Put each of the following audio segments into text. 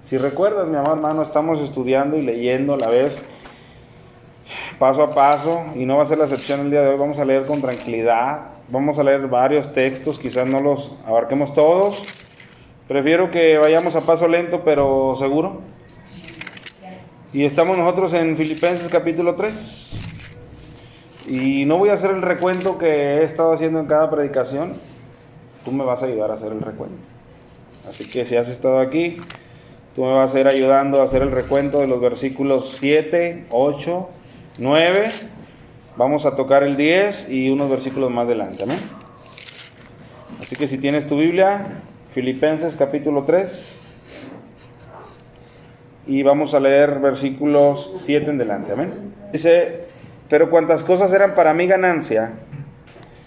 Si recuerdas, mi amado hermano, estamos estudiando y leyendo a la vez, paso a paso, y no va a ser la excepción el día de hoy. Vamos a leer con tranquilidad, vamos a leer varios textos, quizás no los abarquemos todos. Prefiero que vayamos a paso lento, pero seguro. Y estamos nosotros en Filipenses capítulo 3. Y no voy a hacer el recuento que he estado haciendo en cada predicación. Tú me vas a ayudar a hacer el recuento. Así que si has estado aquí, tú me vas a ir ayudando a hacer el recuento de los versículos 7, 8, 9. Vamos a tocar el 10 y unos versículos más adelante. ¿Amén? Así que si tienes tu Biblia, Filipenses capítulo 3. Y vamos a leer versículos 7 en adelante. Amén. Dice: pero cuantas cosas eran para mí ganancia,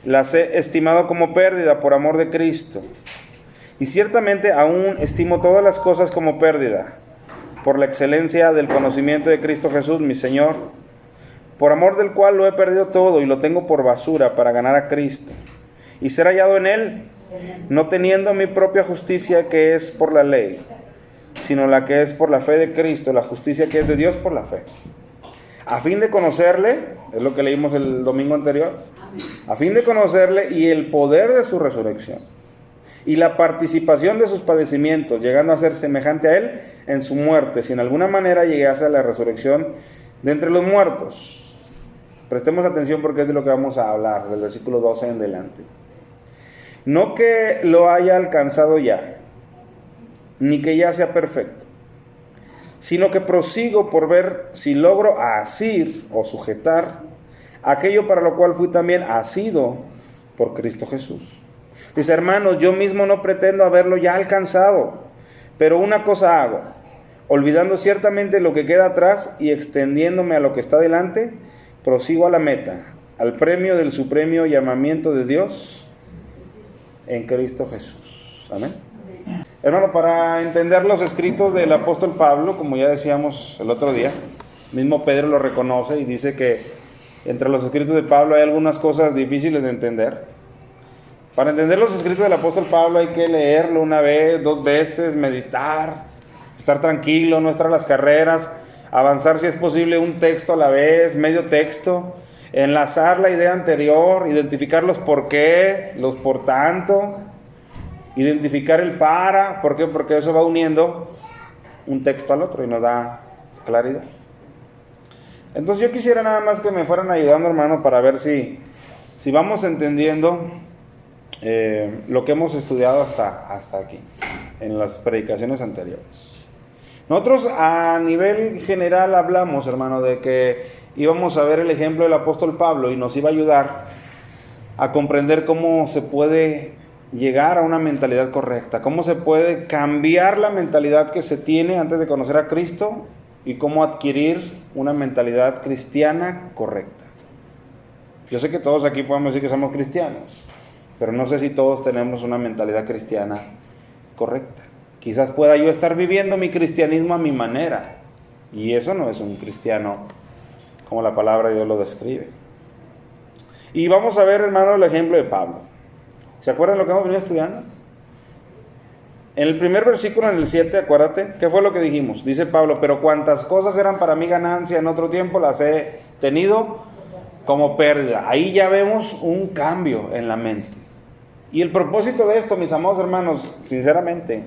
las he estimado como pérdida por amor de Cristo. Y ciertamente aún estimo todas las cosas como pérdida, por la excelencia del conocimiento de Cristo Jesús, mi Señor, por amor del cual lo he perdido todo y lo tengo por basura para ganar a Cristo, y ser hallado en Él, no teniendo mi propia justicia que es por la ley, sino la que es por la fe de Cristo, la justicia que es de Dios por la fe. A fin de conocerle, es lo que leímos el domingo anterior, a fin de conocerle y el poder de su resurrección, y la participación de sus padecimientos, llegando a ser semejante a él en su muerte, si en alguna manera llegase a la resurrección de entre los muertos. Prestemos atención porque es de lo que vamos a hablar, del versículo 12 en adelante. No que lo haya alcanzado ya, ni que ya sea perfecto, sino que prosigo por ver si logro asir o sujetar aquello para lo cual fui también asido por Cristo Jesús. Dice: hermanos, yo mismo no pretendo haberlo ya alcanzado, pero una cosa hago, olvidando ciertamente lo que queda atrás y extendiéndome a lo que está delante, prosigo a la meta, al premio del supremo llamamiento de Dios en Cristo Jesús. Amén. Hermano, para entender los escritos del apóstol Pablo, como ya decíamos el otro día, mismo Pedro lo reconoce y dice que entre los escritos de Pablo hay algunas cosas difíciles de entender. Para entender los escritos del apóstol Pablo hay que leerlo una vez, 2 veces, meditar, estar tranquilo, no estar a las carreras, avanzar si es posible un texto a la vez, medio texto, enlazar la idea anterior, identificar los por qué, los por tanto, identificar el para, ¿por qué? Porque eso va uniendo un texto al otro y nos da claridad. Entonces yo quisiera nada más que me fueran ayudando, hermano, para ver si vamos entendiendo lo que hemos estudiado hasta aquí, en las predicaciones anteriores. Nosotros a nivel general hablamos, hermano, de que íbamos a ver el ejemplo del apóstol Pablo y nos iba a ayudar a comprender cómo se puede llegar a una mentalidad correcta, cómo se puede cambiar la mentalidad que se tiene antes de conocer a Cristo y cómo adquirir una mentalidad cristiana correcta. Yo sé que todos aquí podemos decir que somos cristianos, pero no sé si todos tenemos una mentalidad cristiana correcta. Quizás pueda yo estar viviendo mi cristianismo a mi manera, y eso no es un cristiano como la palabra de Dios lo describe. Y vamos a ver, hermano, el ejemplo de Pablo. ¿Se acuerdan lo que hemos venido estudiando? En el primer versículo, en el 7, acuérdate, ¿qué fue lo que dijimos? Dice Pablo: pero cuantas cosas eran para mí ganancia en otro tiempo, las he tenido como pérdida. Ahí ya vemos un cambio en la mente. Y el propósito de esto, mis amados hermanos, sinceramente,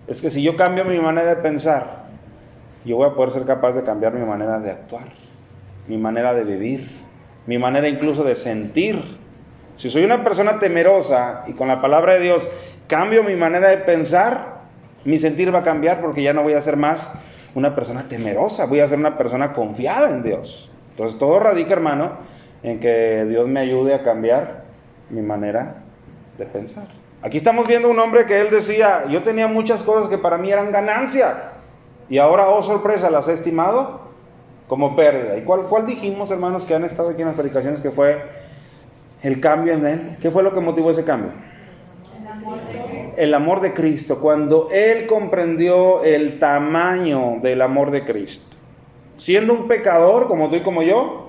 es que si yo cambio mi manera de pensar, yo voy a poder ser capaz de cambiar mi manera de actuar, mi manera de vivir, mi manera incluso de sentir. Si soy una persona temerosa y con la palabra de Dios cambio mi manera de pensar, mi sentir va a cambiar, porque ya no voy a ser más una persona temerosa, voy a ser una persona confiada en Dios. Entonces todo radica, hermano, en que Dios me ayude a cambiar mi manera de pensar. Aquí estamos viendo un hombre que él decía: yo tenía muchas cosas que para mí eran ganancia, y ahora, oh sorpresa, las he estimado como pérdida. ¿Y cuál dijimos, hermanos, que han estado aquí en las predicaciones, que fue el cambio en él? ¿Qué fue lo que motivó ese cambio? El amor de Cristo. Cuando él comprendió el tamaño del amor de Cristo, siendo un pecador como tú y como yo,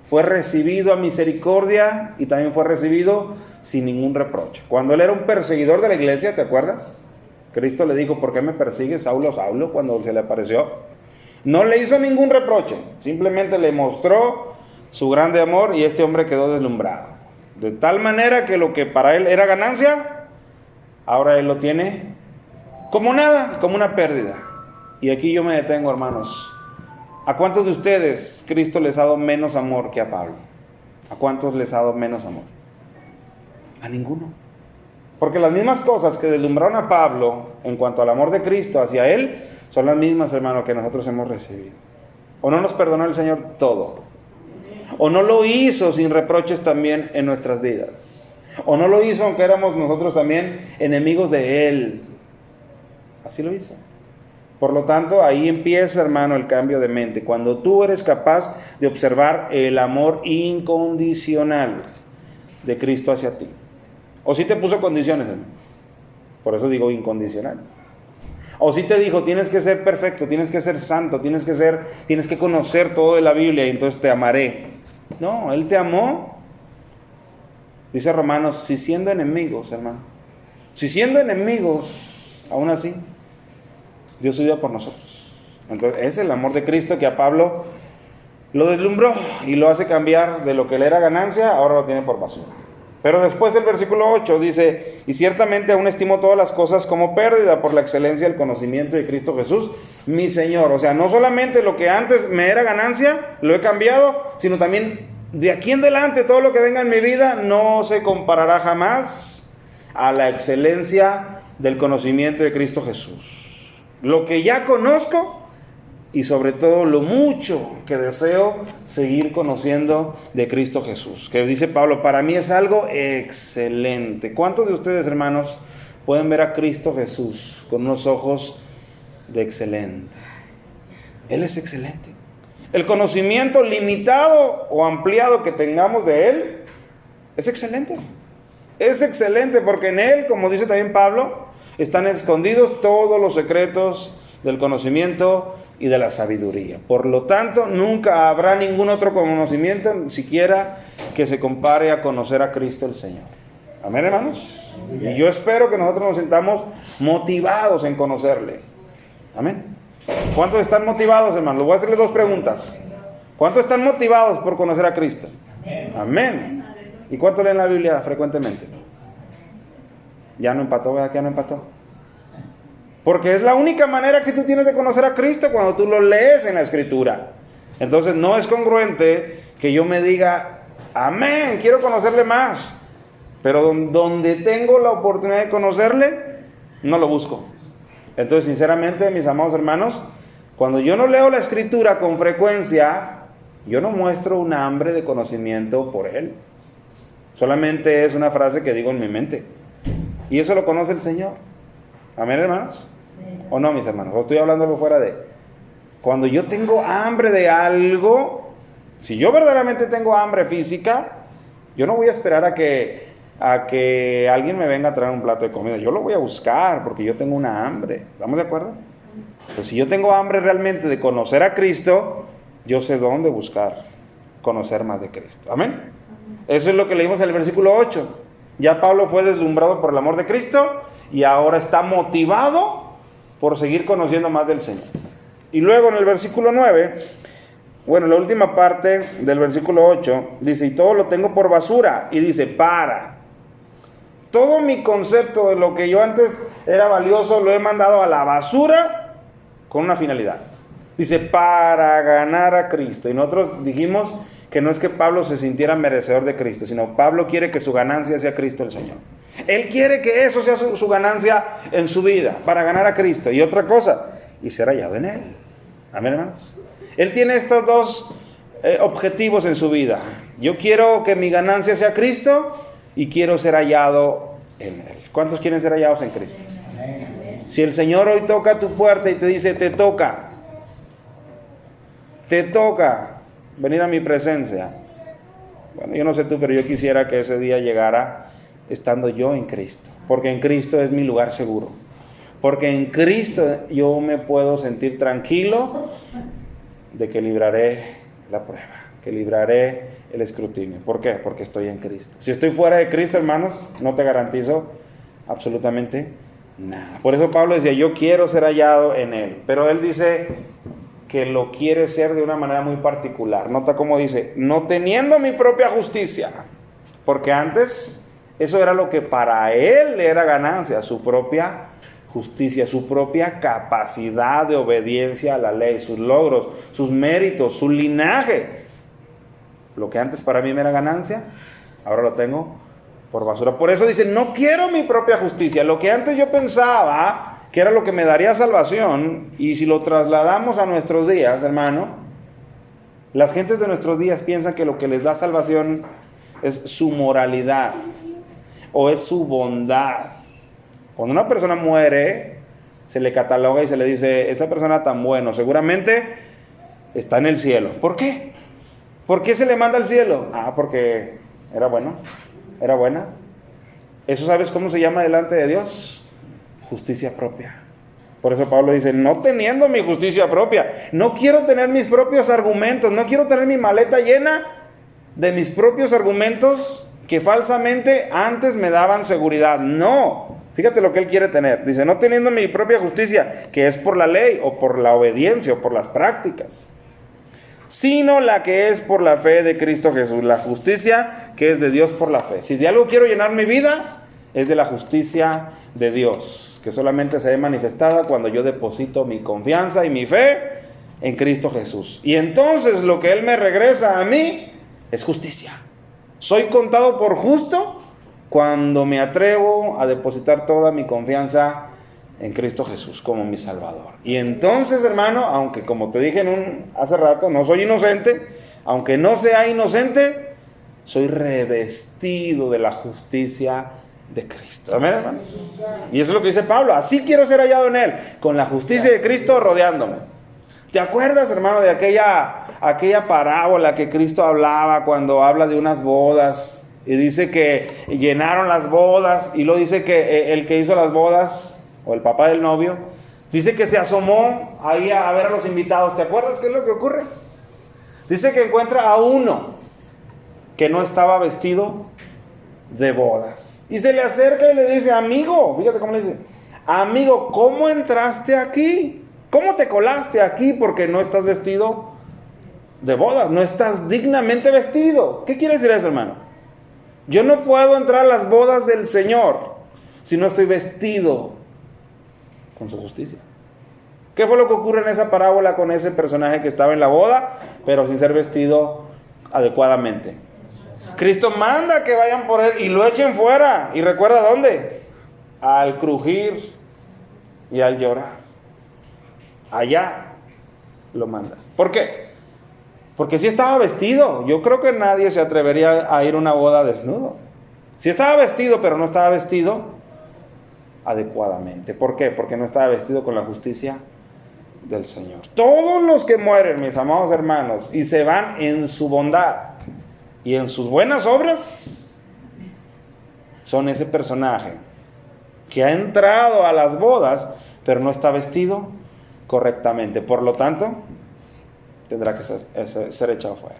fue recibido a misericordia y también fue recibido sin ningún reproche. Cuando él era un perseguidor de la iglesia, ¿te acuerdas? Cristo le dijo, ¿por qué me persigues, Saulo, Saulo? Cuando se le apareció. No le hizo ningún reproche, simplemente le mostró su grande amor y este hombre quedó deslumbrado. De tal manera que lo que para él era ganancia, ahora él lo tiene como nada, como una pérdida. Y aquí yo me detengo, hermanos. ¿A cuántos de ustedes Cristo les ha dado menos amor que a Pablo? ¿A cuántos les ha dado menos amor? A ninguno. Porque las mismas cosas que deslumbraron a Pablo en cuanto al amor de Cristo hacia él, son las mismas, hermano, que nosotros hemos recibido. ¿O no nos perdonó el Señor todo? ¿O no lo hizo sin reproches también en nuestras vidas? ¿O no lo hizo aunque éramos nosotros también enemigos de Él? Así lo hizo. Por lo tanto, ahí empieza, hermano, el cambio de mente. Cuando tú eres capaz de observar el amor incondicional de Cristo hacia ti. ¿O sí te puso condiciones, hermano? Por eso digo incondicional. O sí te dijo, tienes que ser perfecto, tienes que ser santo, tienes que conocer todo de la Biblia y entonces te amaré. No, Él te amó. Dice Romanos, si siendo enemigos, hermano, si siendo enemigos, aún así, Dios su vida por nosotros. Entonces, es el amor de Cristo que a Pablo lo deslumbró y lo hace cambiar de lo que le era ganancia, ahora lo tiene por basura. Pero después del versículo 8 dice, y ciertamente aún estimo todas las cosas como pérdida por la excelencia del conocimiento de Cristo Jesús, mi Señor. O sea, no solamente lo que antes me era ganancia, lo he cambiado, sino también de aquí en adelante todo lo que venga en mi vida no se comparará jamás a la excelencia del conocimiento de Cristo Jesús. Lo que ya conozco y sobre todo lo mucho que deseo seguir conociendo de Cristo Jesús. Que dice Pablo, para mí es algo excelente. ¿Cuántos de ustedes, hermanos, pueden ver a Cristo Jesús con unos ojos de excelente? Él es excelente. El conocimiento limitado o ampliado que tengamos de Él es excelente. Es excelente porque en Él, como dice también Pablo, están escondidos todos los secretos del conocimiento y de la sabiduría. Por lo tanto, nunca habrá ningún otro conocimiento, ni siquiera que se compare a conocer a Cristo el Señor. Amén, hermanos. Y yo espero que nosotros nos sintamos motivados en conocerle. Amén. ¿Cuántos están motivados, hermanos? Les voy a hacerle dos preguntas. ¿Cuántos están motivados por conocer a Cristo? Amén. ¿Y cuántos leen la Biblia frecuentemente? Ya no empató, ¿verdad? Que ya no empató. Porque es la única manera que tú tienes de conocer a Cristo cuando tú lo lees en la Escritura. Entonces no es congruente que yo me diga, amén, quiero conocerle más. Pero donde tengo la oportunidad de conocerle, no lo busco. Entonces, sinceramente, mis amados hermanos, cuando yo no leo la Escritura con frecuencia, yo no muestro un hambre de conocimiento por Él. Solamente es una frase que digo en mi mente. Y eso lo conoce el Señor. Amén, hermanos. ¿O no, mis hermanos? O estoy hablando fuera de... Cuando yo tengo hambre de algo, si yo verdaderamente tengo hambre física, yo no voy a esperar a que alguien me venga a traer un plato de comida. Yo lo voy a buscar porque yo tengo una hambre. ¿Estamos de acuerdo? Pues si yo tengo hambre realmente de conocer a Cristo, yo sé dónde buscar conocer más de Cristo. Amén. Eso es lo que leímos en el versículo 8. Ya Pablo fue deslumbrado por el amor de Cristo y ahora está motivado por seguir conociendo más del Señor. Y luego en el versículo 9, bueno, la última parte del versículo 8, dice, y todo lo tengo por basura. Y dice, todo mi concepto de lo que yo antes era valioso lo he mandado a la basura con una finalidad. Dice, para ganar a Cristo. Y nosotros dijimos que no es que Pablo se sintiera merecedor de Cristo, sino Pablo quiere que su ganancia sea Cristo el Señor. Él quiere que eso sea su ganancia en su vida, para ganar a Cristo. Y otra cosa, y ser hallado en Él. Amén, hermanos. Él tiene estos dos objetivos en su vida. Yo quiero que mi ganancia sea Cristo y quiero ser hallado en Él. ¿Cuántos quieren ser hallados en Cristo? Si el Señor hoy toca tu puerta y te dice, te toca venir a mi presencia. Bueno, yo no sé tú, pero yo quisiera que ese día llegara estando yo en Cristo. Porque en Cristo es mi lugar seguro. Porque en Cristo yo me puedo sentir tranquilo de que libraré la prueba, que libraré el escrutinio. ¿Por qué? Porque estoy en Cristo. Si estoy fuera de Cristo, hermanos, no te garantizo absolutamente nada. Por eso Pablo decía, yo quiero ser hallado en Él. Pero él dice que lo quiere ser de una manera muy particular. Nota cómo dice, no teniendo mi propia justicia. Porque antes eso era lo que para él era ganancia, su propia justicia, su propia capacidad de obediencia a la ley, sus logros, sus méritos, su linaje. Lo que antes para mí me era ganancia, ahora lo tengo por basura. Por eso dice, no quiero mi propia justicia. Lo que antes yo pensaba que era lo que me daría salvación, y si lo trasladamos a nuestros días, hermano, las gentes de nuestros días piensan que lo que les da salvación es su moralidad o es su bondad. Cuando una persona muere, se le cataloga y se le dice, esta persona tan bueno, seguramente está en el cielo. ¿Por qué? ¿Por qué se le manda al cielo? Porque era bueno, era buena. ¿Eso sabes cómo se llama delante de Dios? Justicia propia. Por eso Pablo dice, no teniendo mi justicia propia, no quiero tener mis propios argumentos, no quiero tener mi maleta llena de mis propios argumentos que falsamente antes me daban seguridad. No, fíjate lo que él quiere tener. Dice, no teniendo mi propia justicia, que es por la ley o por la obediencia o por las prácticas, sino la que es por la fe de Cristo Jesús, la justicia que es de Dios por la fe. Si de algo quiero llenar mi vida, es de la justicia de Dios, que solamente se ve manifestada cuando yo deposito mi confianza y mi fe en Cristo Jesús. Y entonces lo que Él me regresa a mí es justicia. Soy contado por justo cuando me atrevo a depositar toda mi confianza en Cristo Jesús como mi Salvador. Y entonces, hermano, aunque como te dije hace rato, no soy inocente, aunque no sea inocente, soy revestido de la justicia de Cristo. Amén, hermanos. Y eso es lo que dice Pablo, así quiero ser hallado en Él, con la justicia de Cristo rodeándome. ¿Te acuerdas, hermano, de aquella parábola que Cristo hablaba cuando habla de unas bodas? Y dice que llenaron las bodas, y luego dice que el que hizo las bodas, o el papá del novio, dice que se asomó ahí a ver a los invitados. ¿Te acuerdas qué es lo que ocurre? Dice que encuentra a uno que no estaba vestido de bodas. Y se le acerca y le dice, amigo, fíjate cómo le dice, amigo, ¿cómo entraste aquí? ¿Cómo te colaste aquí? Porque no estás vestido de bodas, no estás dignamente vestido. ¿Qué quiere decir eso, hermano? Yo no puedo entrar a las bodas del Señor si no estoy vestido con su justicia. ¿Qué fue lo que ocurre en esa parábola con ese personaje que estaba en la boda, pero sin ser vestido adecuadamente? Cristo manda que vayan por él y lo echen fuera. ¿Y recuerda dónde? Al crujir y al llorar. Allá lo manda. ¿Por qué? Porque si estaba vestido. Yo creo que nadie se atrevería a ir a una boda desnudo. Si estaba vestido, pero no estaba vestido adecuadamente. ¿Por qué? Porque no estaba vestido con la justicia del Señor. Todos los que mueren, mis amados hermanos, y se van en su bondad y en sus buenas obras, son ese personaje que ha entrado a las bodas, pero no está vestido correctamente. Por lo tanto, tendrá que ser echado fuera.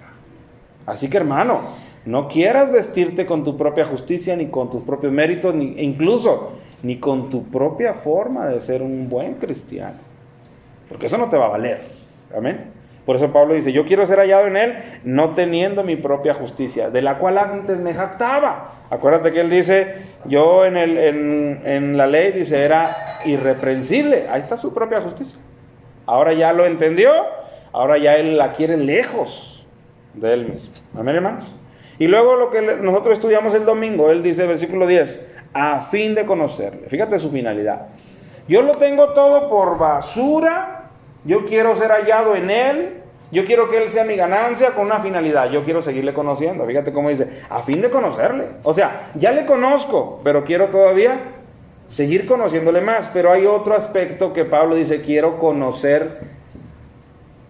Así que, hermano, no quieras vestirte con tu propia justicia, ni con tus propios méritos, ni con tu propia forma de ser un buen cristiano, porque eso no te va a valer. Amén. Por eso Pablo dice, yo quiero ser hallado en Él, no teniendo mi propia justicia, de la cual antes me jactaba. Acuérdate que él dice, yo en la ley, dice, era irreprensible. Ahí está su propia justicia. Ahora ya lo entendió, ahora ya él la quiere lejos de él mismo. Amén, hermanos. Y luego lo que nosotros estudiamos el domingo, él dice, versículo 10, a fin de conocerle. Fíjate su finalidad. Yo lo tengo todo por basura. Yo quiero ser hallado en Él. Yo quiero que Él sea mi ganancia con una finalidad. Yo quiero seguirle conociendo. Fíjate cómo dice, a fin de conocerle. O sea, ya le conozco, pero quiero todavía seguir conociéndole más. Pero hay otro aspecto que Pablo dice, quiero conocer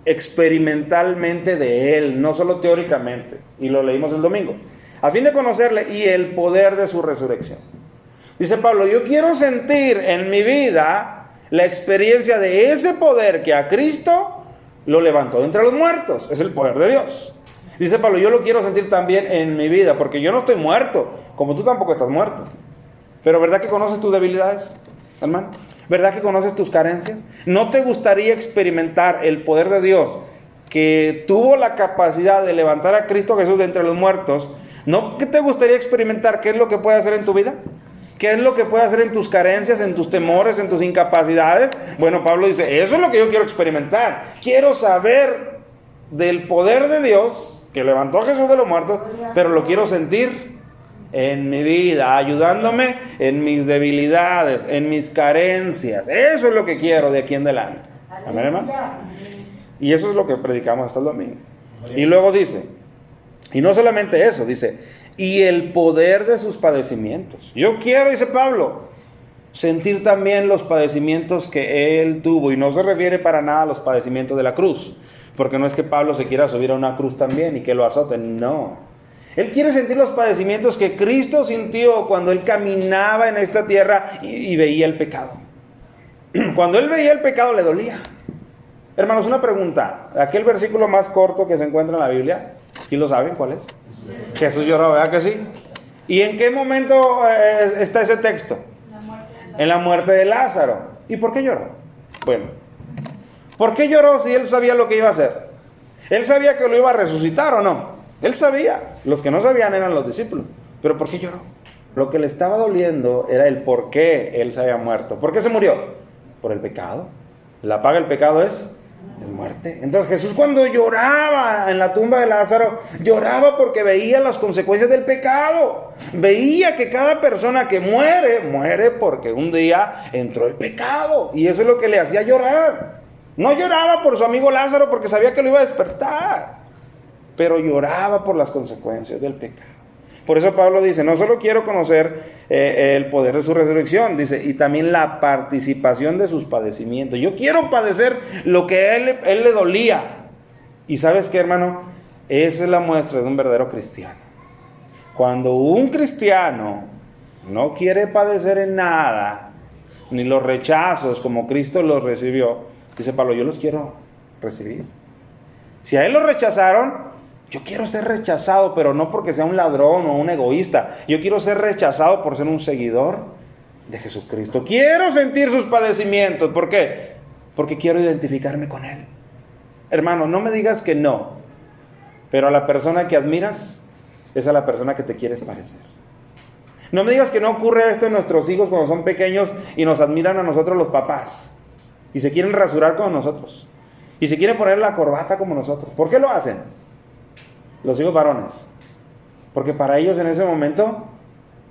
experimentalmente de Él, no solo teóricamente. Y lo leímos el domingo. A fin de conocerle y el poder de su resurrección. Dice Pablo, yo quiero sentir en mi vida la experiencia de ese poder que a Cristo lo levantó de entre los muertos. Es el poder de Dios. Dice Pablo, yo lo quiero sentir también en mi vida, porque yo no estoy muerto, como tú tampoco estás muerto. Pero ¿verdad que conoces tus debilidades? hermano? ¿Verdad que conoces tus carencias? ¿No te gustaría experimentar el poder de Dios que tuvo la capacidad de levantar a Cristo Jesús de entre los muertos? ¿No que te gustaría experimentar qué es lo que puede hacer en tu vida? ¿Qué es lo que puede hacer en tus carencias, en tus temores, en tus incapacidades? Bueno, Pablo dice, eso es lo que yo quiero experimentar. Quiero saber del poder de Dios que levantó a Jesús de los muertos, pero lo quiero sentir en mi vida, ayudándome en mis debilidades, en mis carencias. Eso es lo que quiero de aquí en adelante. Amén, hermano. Y eso es lo que predicamos hasta el domingo. Y luego dice, y no solamente eso, dice, y el poder de sus padecimientos. Yo quiero, dice Pablo, sentir también los padecimientos que él tuvo. Y no se refiere para nada a los padecimientos de la cruz, porque no es que Pablo se quiera subir a una cruz también y que lo azoten, no. Él quiere sentir los padecimientos que Cristo sintió cuando él caminaba en esta tierra y veía el pecado. Cuando él veía el pecado le dolía. Hermanos, una pregunta. Aquel versículo más corto que se encuentra en la Biblia, ¿quién lo saben cuál es? Jesús lloró, ¿verdad que sí? ¿Y en qué momento está ese texto? En la muerte de Lázaro. ¿Y por qué lloró? Bueno, ¿por qué lloró si él sabía lo que iba a hacer? ¿Él sabía que lo iba a resucitar o no? Él sabía. Los que no sabían eran los discípulos. ¿Pero por qué lloró? Lo que le estaba doliendo era el por qué él se había muerto. ¿Por qué se murió? Por el pecado. La paga del pecado es muerte. Entonces Jesús, cuando lloraba en la tumba de Lázaro, lloraba porque veía las consecuencias del pecado. Veía que cada persona que muere porque un día entró el pecado. Y eso es lo que le hacía llorar. No lloraba por su amigo Lázaro porque sabía que lo iba a despertar, pero lloraba por las consecuencias del pecado. Por eso Pablo dice, no solo quiero conocer el poder de su resurrección, dice, y también la participación de sus padecimientos. Yo quiero padecer lo que él le dolía. Y ¿sabes qué, hermano? Esa es la muestra de un verdadero cristiano. Cuando un cristiano no quiere padecer en nada, ni los rechazos como Cristo los recibió, dice Pablo, yo los quiero recibir. Si a él lo rechazaron, yo quiero ser rechazado, pero no porque sea un ladrón o un egoísta. Yo quiero ser rechazado por ser un seguidor de Jesucristo. Quiero sentir sus padecimientos. ¿Por qué? Porque quiero identificarme con Él. Hermano, no me digas que no, pero a la persona que admiras es a la persona que te quieres parecer. No me digas que no ocurre esto en nuestros hijos cuando son pequeños y nos admiran a nosotros los papás y se quieren rasurar como nosotros y se quieren poner la corbata como nosotros. ¿Por qué lo hacen? Los hijos varones, porque para ellos en ese momento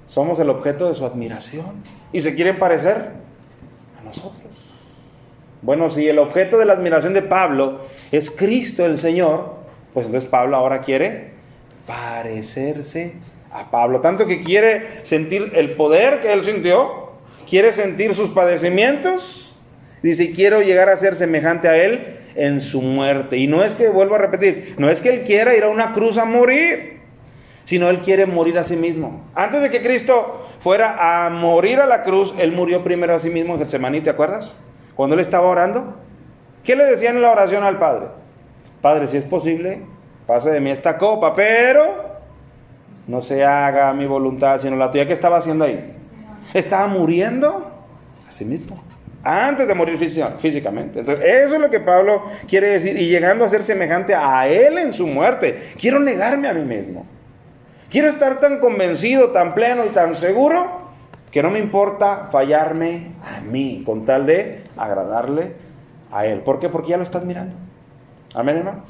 somos el objeto de su admiración y se quieren parecer a nosotros. Bueno, si el objeto de la admiración de Pablo es Cristo el Señor, pues entonces Pablo ahora quiere parecerse a Pablo, tanto que quiere sentir el poder que él sintió, quiere sentir sus padecimientos, dice, y quiero llegar a ser semejante a él en su muerte. Y no es que, vuelvo a repetir, no es que él quiera ir a una cruz a morir, sino él quiere morir a sí mismo. Antes de que Cristo fuera a morir a la cruz, él murió primero a sí mismo en Getsemaní, ¿te acuerdas? Cuando él estaba orando, ¿qué le decía en la oración al Padre? Padre, si es posible, pase de mí esta copa, pero no se haga mi voluntad, sino la tuya. ¿Qué estaba haciendo ahí? Estaba muriendo a sí mismo, antes de morir físicamente. Entonces, eso es lo que Pablo quiere decir. Y llegando a ser semejante a él en su muerte. Quiero negarme a mí mismo. Quiero estar tan convencido, tan pleno y tan seguro que no me importa fallarme a mí con tal de agradarle a él. ¿Por qué? Porque ya lo estás mirando. Amén, hermanos.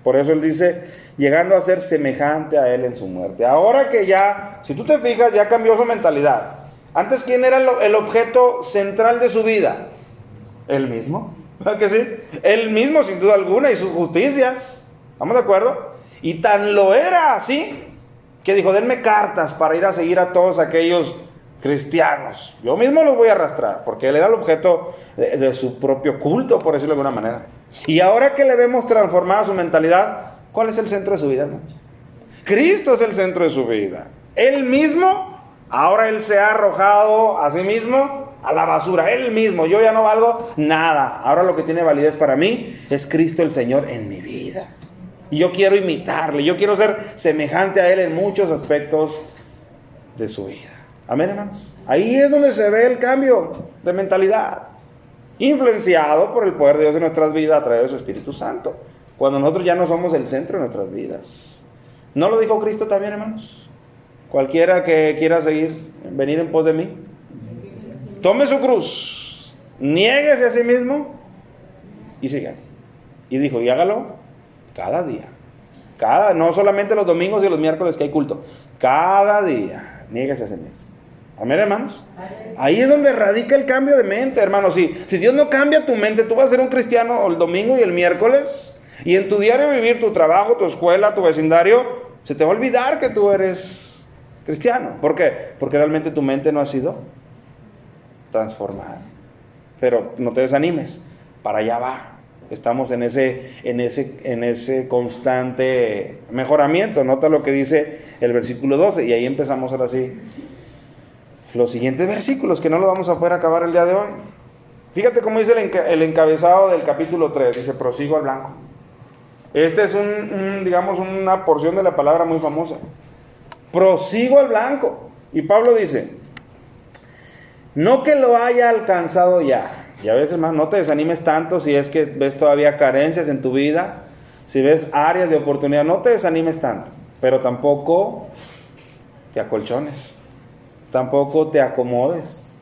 Por eso él dice, llegando a ser semejante a él en su muerte. Ahora que ya, si tú te fijas, ya cambió su mentalidad. Antes, ¿quién era el objeto central de su vida? Él mismo. ¿Verdad que sí? Él mismo, sin duda alguna, y sus justicias. ¿Estamos de acuerdo? Y tan lo era así, que dijo, denme cartas para ir a seguir a todos aquellos cristianos. Yo mismo los voy a arrastrar, porque él era el objeto de su propio culto, por decirlo de alguna manera. Y ahora que le vemos transformada su mentalidad, ¿cuál es el centro de su vida, hermanos? Cristo es el centro de su vida. Él mismo. Ahora él se ha arrojado a sí mismo a la basura. Él mismo, yo ya no valgo nada. Ahora lo que tiene validez para mí es Cristo el Señor en mi vida. Y yo quiero imitarle. Yo quiero ser semejante a Él en muchos aspectos de su vida. Amén, hermanos. Ahí es donde se ve el cambio de mentalidad, influenciado por el poder de Dios en nuestras vidas a través de su Espíritu Santo, cuando nosotros ya no somos el centro de nuestras vidas. ¿No lo dijo Cristo también, hermanos? Cualquiera que quiera venir en pos de mí, tome su cruz, niéguese a sí mismo y siga. Y dijo, y hágalo cada día. No solamente los domingos y los miércoles que hay culto. Cada día, niéguese a sí mismo. Amén, hermanos. Ahí es donde radica el cambio de mente, hermanos. Si Dios no cambia tu mente, tú vas a ser un cristiano el domingo y el miércoles, y en tu diario vivir, tu trabajo, tu escuela, tu vecindario, se te va a olvidar que tú eres cristiano. ¿Por qué? Porque realmente tu mente no ha sido transformada. Pero no te desanimes, para allá va. Estamos en ese constante mejoramiento. Nota lo que dice el versículo 12, y ahí empezamos ahora sí los siguientes versículos, que no lo vamos a poder acabar el día de hoy. Fíjate cómo dice el encabezado del capítulo 3, dice, prosigo al blanco. Este es digamos, una porción de la palabra muy famosa. Prosigo al blanco. Y Pablo dice, no que lo haya alcanzado ya. Y a veces, hermano, no te desanimes tanto si es que ves todavía carencias en tu vida, si ves áreas de oportunidad, no te desanimes tanto, pero tampoco te acolchones. Tampoco te acomodes,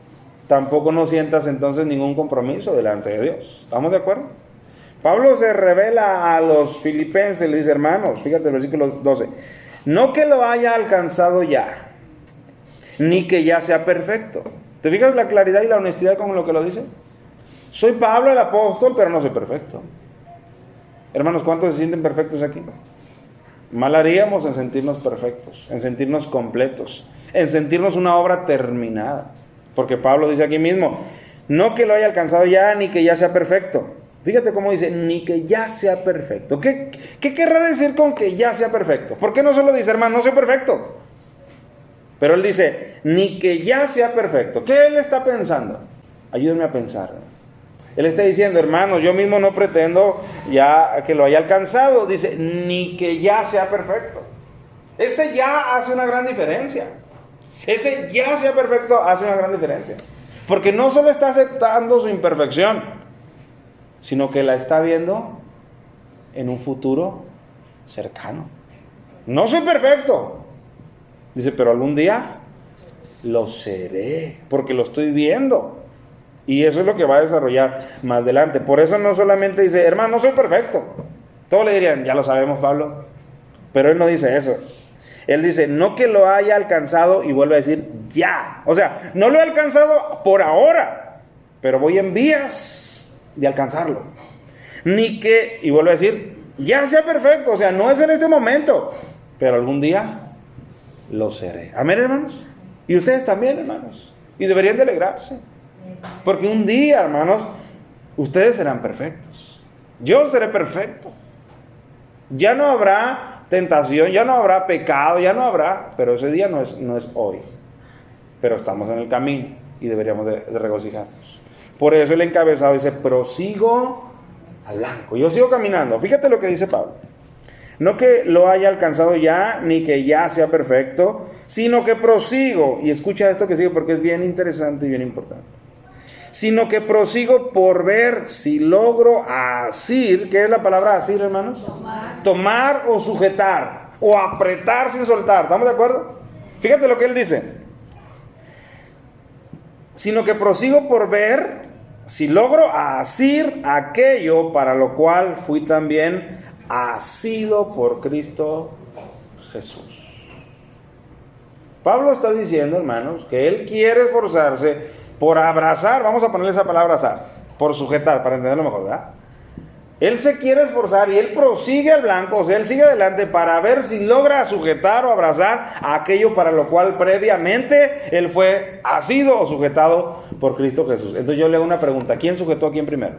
tampoco no sientas entonces ningún compromiso delante de Dios. ¿Estamos de acuerdo? Pablo se revela a los filipenses, le dice, hermanos, fíjate el versículo 12, no que lo haya alcanzado ya, ni que ya sea perfecto. ¿Te fijas la claridad y la honestidad con lo que lo dice? Soy Pablo el apóstol, pero no soy perfecto. Hermanos, ¿cuántos se sienten perfectos aquí? Mal haríamos en sentirnos perfectos, en sentirnos completos, en sentirnos una obra terminada. Porque Pablo dice aquí mismo, no que lo haya alcanzado ya, ni que ya sea perfecto. Fíjate cómo dice, ni que ya sea perfecto. ¿Qué querrá decir con que ya sea perfecto? ¿Por qué no solo dice, hermano, no soy perfecto? Pero él dice, ni que ya sea perfecto. ¿Qué él está pensando? Ayúdenme a pensar. Él está diciendo, hermanos, yo mismo no pretendo ya que lo haya alcanzado. Dice, ni que ya sea perfecto. Ese ya hace una gran diferencia. Ese ya sea perfecto hace una gran diferencia. Porque no solo está aceptando su imperfección, sino que la está viendo en un futuro cercano. No soy perfecto. Dice, pero algún día lo seré, porque lo estoy viendo. Y eso es lo que va a desarrollar más adelante. Por eso no solamente dice, hermano, no soy perfecto. Todos le dirían, ya lo sabemos, Pablo. Pero él no dice eso. Él dice, no que lo haya alcanzado, y vuelve a decir, ya. O sea, no lo he alcanzado por ahora, pero voy en vías de alcanzarlo. Ni que, y vuelve a decir, ya sea perfecto. O sea, no es en este momento, pero algún día lo seré. Amén, hermanos. Y ustedes también, hermanos. Y deberían de alegrarse. Porque un día, hermanos, ustedes serán perfectos. Yo seré perfecto. Ya no habrá tentación, ya no habrá pecado, ya no habrá, pero ese día no es hoy. Pero estamos en el camino y deberíamos de regocijarnos. Por eso el encabezado dice, prosigo al blanco. Yo sigo caminando. Fíjate lo que dice Pablo. No que lo haya alcanzado ya, ni que ya sea perfecto, sino que prosigo. Y escucha esto que sigue porque es bien interesante y bien importante. Sino que prosigo por ver si logro asir. ¿Qué es la palabra asir, hermanos? Tomar o sujetar, o apretar sin soltar. ¿Estamos de acuerdo? Fíjate lo que él dice. Sino que prosigo por ver si logro asir aquello para lo cual fui también asido por Cristo Jesús. Pablo está diciendo, hermanos, que él quiere esforzarse por abrazar, vamos a ponerle esa palabra abrazar, por sujetar, para entenderlo mejor, ¿verdad? Él se quiere esforzar y él prosigue al blanco, o sea, él sigue adelante para ver si logra sujetar o abrazar aquello para lo cual previamente él fue asido o sujetado por Cristo Jesús. Entonces yo le hago una pregunta, ¿quién sujetó a quién primero?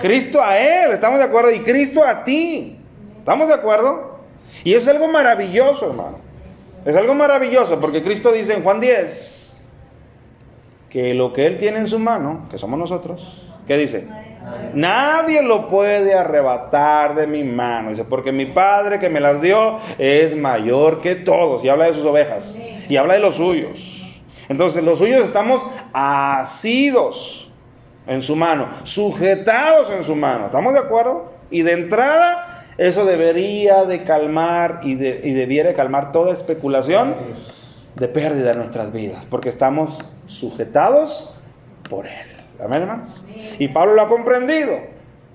Cristo a él, ¿estamos de acuerdo? Y Cristo a ti, ¿estamos de acuerdo? Y es algo maravilloso, hermano. Es algo maravilloso porque Cristo dice en Juan 10 que lo que Él tiene en su mano, que somos nosotros, ¿qué dice? Nadie lo puede arrebatar de mi mano. Dice, porque mi Padre que me las dio es mayor que todos. Y habla de sus ovejas. Y habla de los suyos. Entonces los suyos estamos asidos en su mano, sujetados en su mano. ¿Estamos de acuerdo? Y de entrada, eso debería de calmar y debiera de calmar toda especulación de pérdida en nuestras vidas, porque estamos sujetados por Él. ¿Amén, hermanos? Y Pablo lo ha comprendido.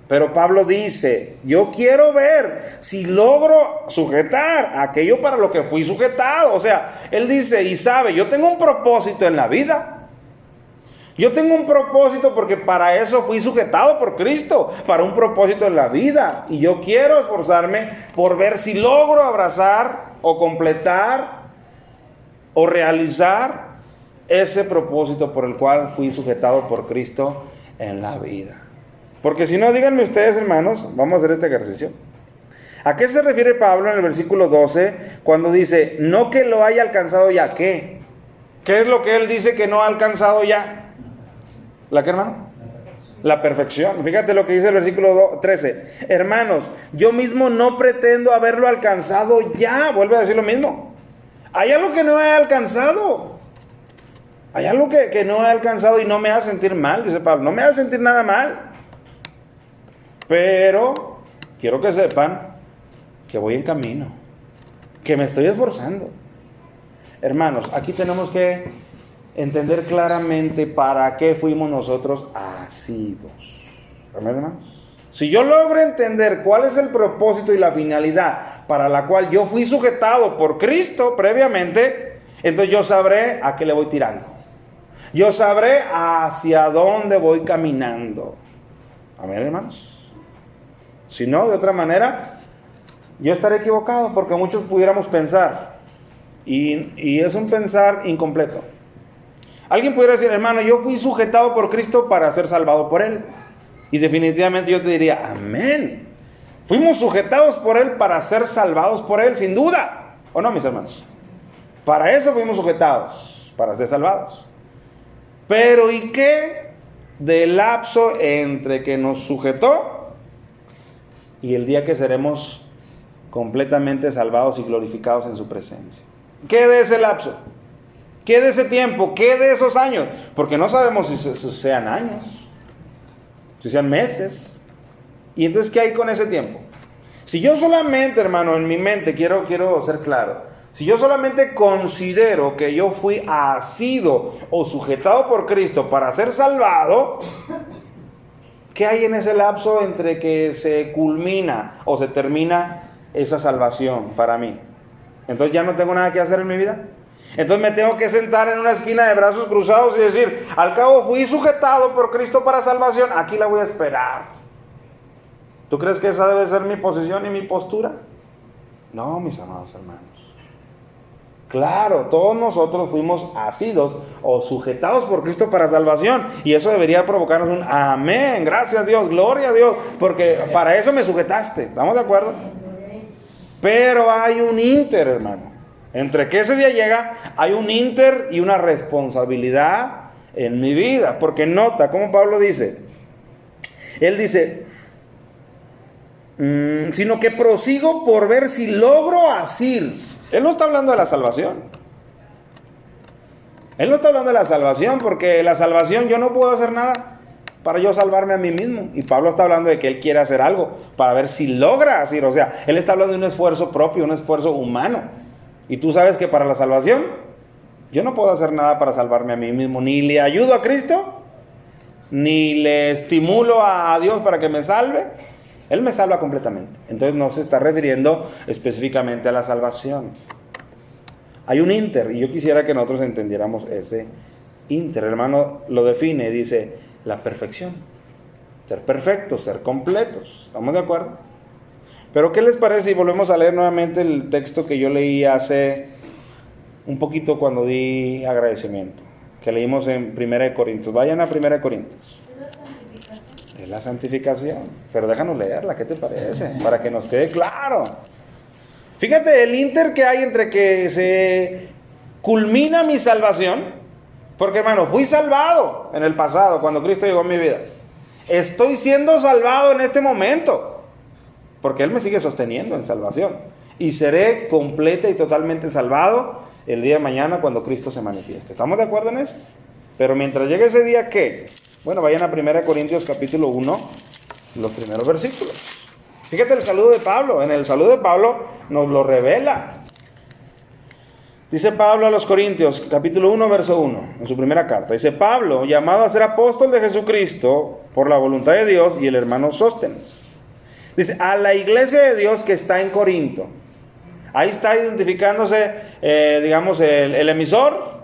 Pero Pablo dice, yo quiero ver si logro sujetar aquello para lo que fui sujetado. O sea, él dice y sabe, yo tengo un propósito en la vida. Yo tengo un propósito porque para eso fui sujetado por Cristo, para un propósito en la vida. Y yo quiero esforzarme por ver si logro abrazar o completar o realizar ese propósito por el cual fui sujetado por Cristo en la vida. Porque si no, díganme ustedes, hermanos, vamos a hacer este ejercicio. ¿A qué se refiere Pablo en el versículo 12 cuando dice, no que lo haya alcanzado ya? ¿Qué? ¿Qué es lo que él dice que no ha alcanzado ya? ¿La qué, hermano? La perfección. Fíjate lo que dice el versículo 13. Hermanos, yo mismo no pretendo haberlo alcanzado ya. Vuelve a decir lo mismo. Hay algo que no he alcanzado. Hay algo que no he alcanzado y no me hace sentir mal, dice Pablo. No me hace sentir nada mal. Pero quiero que sepan que voy en camino, que me estoy esforzando. Hermanos, aquí tenemos que entender claramente para qué fuimos nosotros asidos. ¿Amén, hermanos? Si yo logro entender cuál es el propósito y la finalidad para la cual yo fui sujetado por Cristo previamente, entonces yo sabré a qué le voy tirando. Yo sabré hacia dónde voy caminando. Amén, hermanos. Si no, de otra manera, yo estaré equivocado, porque muchos pudiéramos pensar, y es un pensar incompleto. Alguien pudiera decir, hermano, yo fui sujetado por Cristo para ser salvado por Él. Y definitivamente yo te diría, amén. Fuimos sujetados por Él para ser salvados por Él, sin duda. ¿O no, mis hermanos? Para eso fuimos sujetados, para ser salvados. Pero ¿y qué del lapso entre que nos sujetó y el día que seremos completamente salvados y glorificados en su presencia? ¿Qué de ese lapso? ¿Qué de ese tiempo? ¿Qué de esos años? Porque no sabemos si sean años, si sean meses. Y entonces, ¿qué hay con ese tiempo? Si yo solamente, hermano, en mi mente, quiero ser claro, si yo solamente considero que yo fui asido o sujetado por Cristo para ser salvado, ¿qué hay en ese lapso entre que se culmina o se termina esa salvación para mí? Entonces ya no tengo nada que hacer en mi vida. Entonces me tengo que sentar en una esquina de brazos cruzados y decir, al cabo fui sujetado por Cristo para salvación, aquí la voy a esperar. ¿Tú crees que esa debe ser mi posición y mi postura? No, mis amados hermanos. Claro, todos nosotros fuimos asidos o sujetados por Cristo para salvación, y eso debería provocarnos un amén, gracias a Dios, gloria a Dios, porque para eso me sujetaste. ¿Estamos de acuerdo? Pero hay un inter, hermano. Entre que ese día llega, hay un inter y una responsabilidad en mi vida. Porque nota cómo Pablo dice. Él dice, sino que prosigo por ver si logro asir. Él no está hablando de la salvación. Él no está hablando de la salvación, porque la salvación yo no puedo hacer nada para yo salvarme a mí mismo. Y Pablo está hablando de que él quiere hacer algo para ver si logra asir. O sea, él está hablando de un esfuerzo propio, un esfuerzo humano. Y tú sabes que para la salvación, yo no puedo hacer nada para salvarme a mí mismo. Ni le ayudo a Cristo, ni le estimulo a Dios para que me salve. Él me salva completamente. Entonces no se está refiriendo específicamente a la salvación. Hay un inter, y yo quisiera que nosotros entendiéramos ese inter. Hermano, lo define, dice, la perfección. Ser perfectos, ser completos. ¿Estamos de acuerdo? Pero ¿qué les parece si volvemos a leer nuevamente el texto que yo leí hace un poquito cuando di agradecimiento? Que leímos en 1 Corintios. Vayan a 1 Corintios. Es la santificación. Pero déjanos leerla, ¿qué te parece? Para que nos quede claro. Fíjate el inter que hay entre que se culmina mi salvación. Porque, hermano, fui salvado en el pasado, cuando Cristo llegó a mi vida. Estoy siendo salvado en este momento, porque Él me sigue sosteniendo en salvación. Y seré completa y totalmente salvado el día de mañana cuando Cristo se manifieste. ¿Estamos de acuerdo en eso? Pero mientras llegue ese día, ¿qué? Bueno, vayan a 1 Corintios capítulo 1, los primeros versículos. Fíjate el saludo de Pablo. En el saludo de Pablo nos lo revela. Dice Pablo a los Corintios, capítulo 1, verso 1, en su primera carta. Dice: Pablo, llamado a ser apóstol de Jesucristo por la voluntad de Dios, y el hermano Sóstenes. Dice: a la iglesia de Dios que está en Corinto. Ahí está identificándose, digamos, el emisor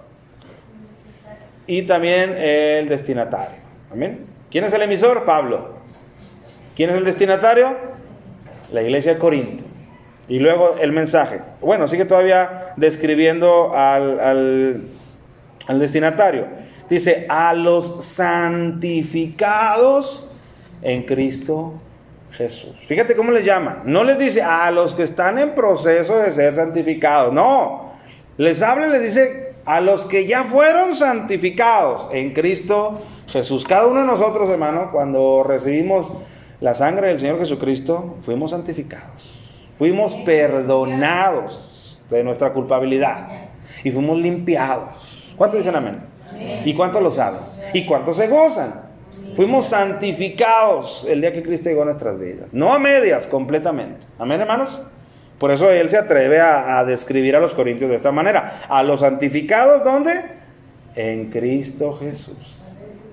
y también el destinatario. ¿Amén? ¿Quién es el emisor? Pablo. ¿Quién es el destinatario? La iglesia de Corinto. Y luego el mensaje. Bueno, sigue todavía describiendo al destinatario. Dice: a los santificados en Cristo Jesús. Fíjate cómo les llama. No les dice a los que están en proceso de ser santificados. No. Les habla y les dice a los que ya fueron santificados en Cristo Jesús. Cada uno de nosotros, hermano, cuando recibimos la sangre del Señor Jesucristo, fuimos santificados. Fuimos perdonados de nuestra culpabilidad y fuimos limpiados. ¿Cuántos dicen amén? ¿Y cuántos lo saben? ¿Y cuántos se gozan? Fuimos santificados el día que Cristo llegó a nuestras vidas. No a medias, completamente. ¿Amén, hermanos? Por eso él se atreve a describir a los corintios de esta manera. A los santificados, ¿dónde? En Cristo Jesús.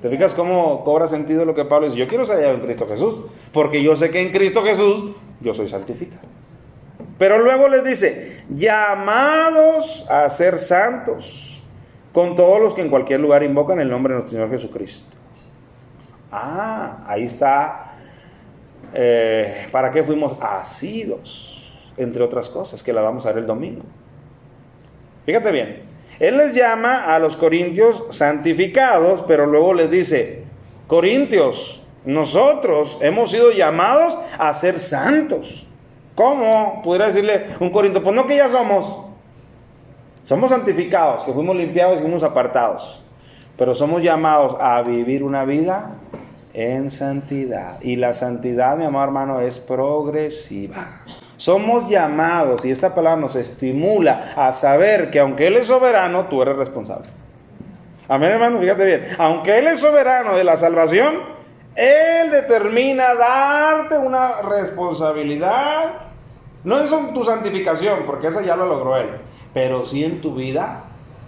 ¿Te fijas cómo cobra sentido lo que Pablo dice? Yo quiero ser hallado en Cristo Jesús, porque yo sé que en Cristo Jesús yo soy santificado. Pero luego les dice: llamados a ser santos, con todos los que en cualquier lugar invocan el nombre de nuestro Señor Jesucristo. Ahí está. ¿Para qué fuimos asidos? Entre otras cosas, que la vamos a ver el domingo. Fíjate bien. Él les llama a los corintios santificados, pero luego les dice: Corintios, nosotros hemos sido llamados a ser santos. ¿Cómo? Pudiera decirle un corintio: pues no, que ya somos santificados, que fuimos limpiados y fuimos apartados, pero somos llamados a vivir una vida en santidad. Y la santidad, mi amado hermano, es progresiva. Somos llamados, y esta palabra nos estimula a saber que aunque Él es soberano, tú eres responsable. Amén, hermano, fíjate bien. Aunque Él es soberano de la salvación, Él determina darte una responsabilidad. No en tu santificación, porque esa ya lo logró Él, pero sí en tu vida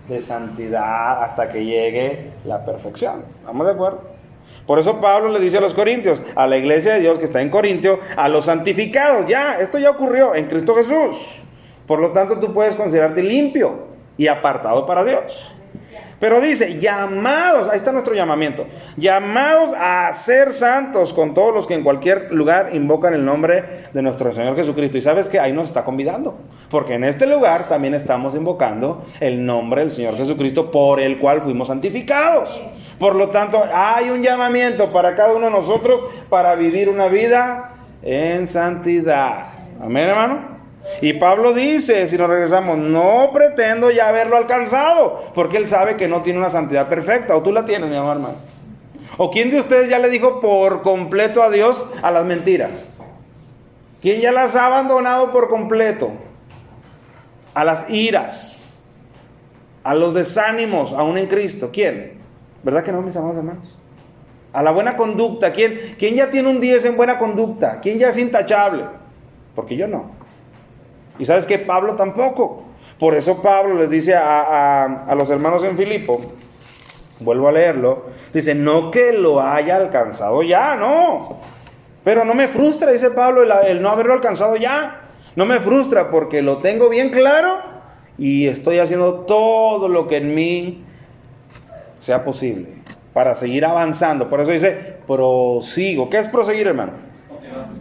de santidad hasta que llegue la perfección. ¿Estamos de acuerdo? Por eso Pablo le dice a los corintios, a la iglesia de Dios que está en Corintio, a los santificados: esto ya ocurrió en Cristo Jesús. Por lo tanto, tú puedes considerarte limpio y apartado para Dios. Pero dice: llamados, ahí está nuestro llamamiento, llamados a ser santos con todos los que en cualquier lugar invocan el nombre de nuestro Señor Jesucristo. Y sabes que ahí nos está convidando, porque en este lugar también estamos invocando el nombre del Señor Jesucristo, por el cual fuimos santificados. Por lo tanto, hay un llamamiento para cada uno de nosotros para vivir una vida en santidad. Amén, hermano. Y Pablo dice, si nos regresamos: no pretendo ya haberlo alcanzado, porque él sabe que no tiene una santidad perfecta. O tú la tienes, mi amor hermano. ¿O quién de ustedes ya le dijo por completo adiós a las mentiras? ¿Quién ya las ha abandonado por completo? A las iras, a los desánimos, aún en Cristo. ¿Quién? ¿Verdad que no, mis amados hermanos? A la buena conducta. ¿Quién ya tiene un 10 en buena conducta? ¿Quién ya es intachable? Porque yo no. Y sabes que Pablo tampoco. Por eso Pablo les dice a los hermanos en Filipo, vuelvo a leerlo, dice: no que lo haya alcanzado ya, no. Pero no me frustra, dice Pablo, el no haberlo alcanzado ya. No me frustra porque lo tengo bien claro y estoy haciendo todo lo que en mí sea posible para seguir avanzando. Por eso dice: prosigo. ¿Qué es proseguir, hermano?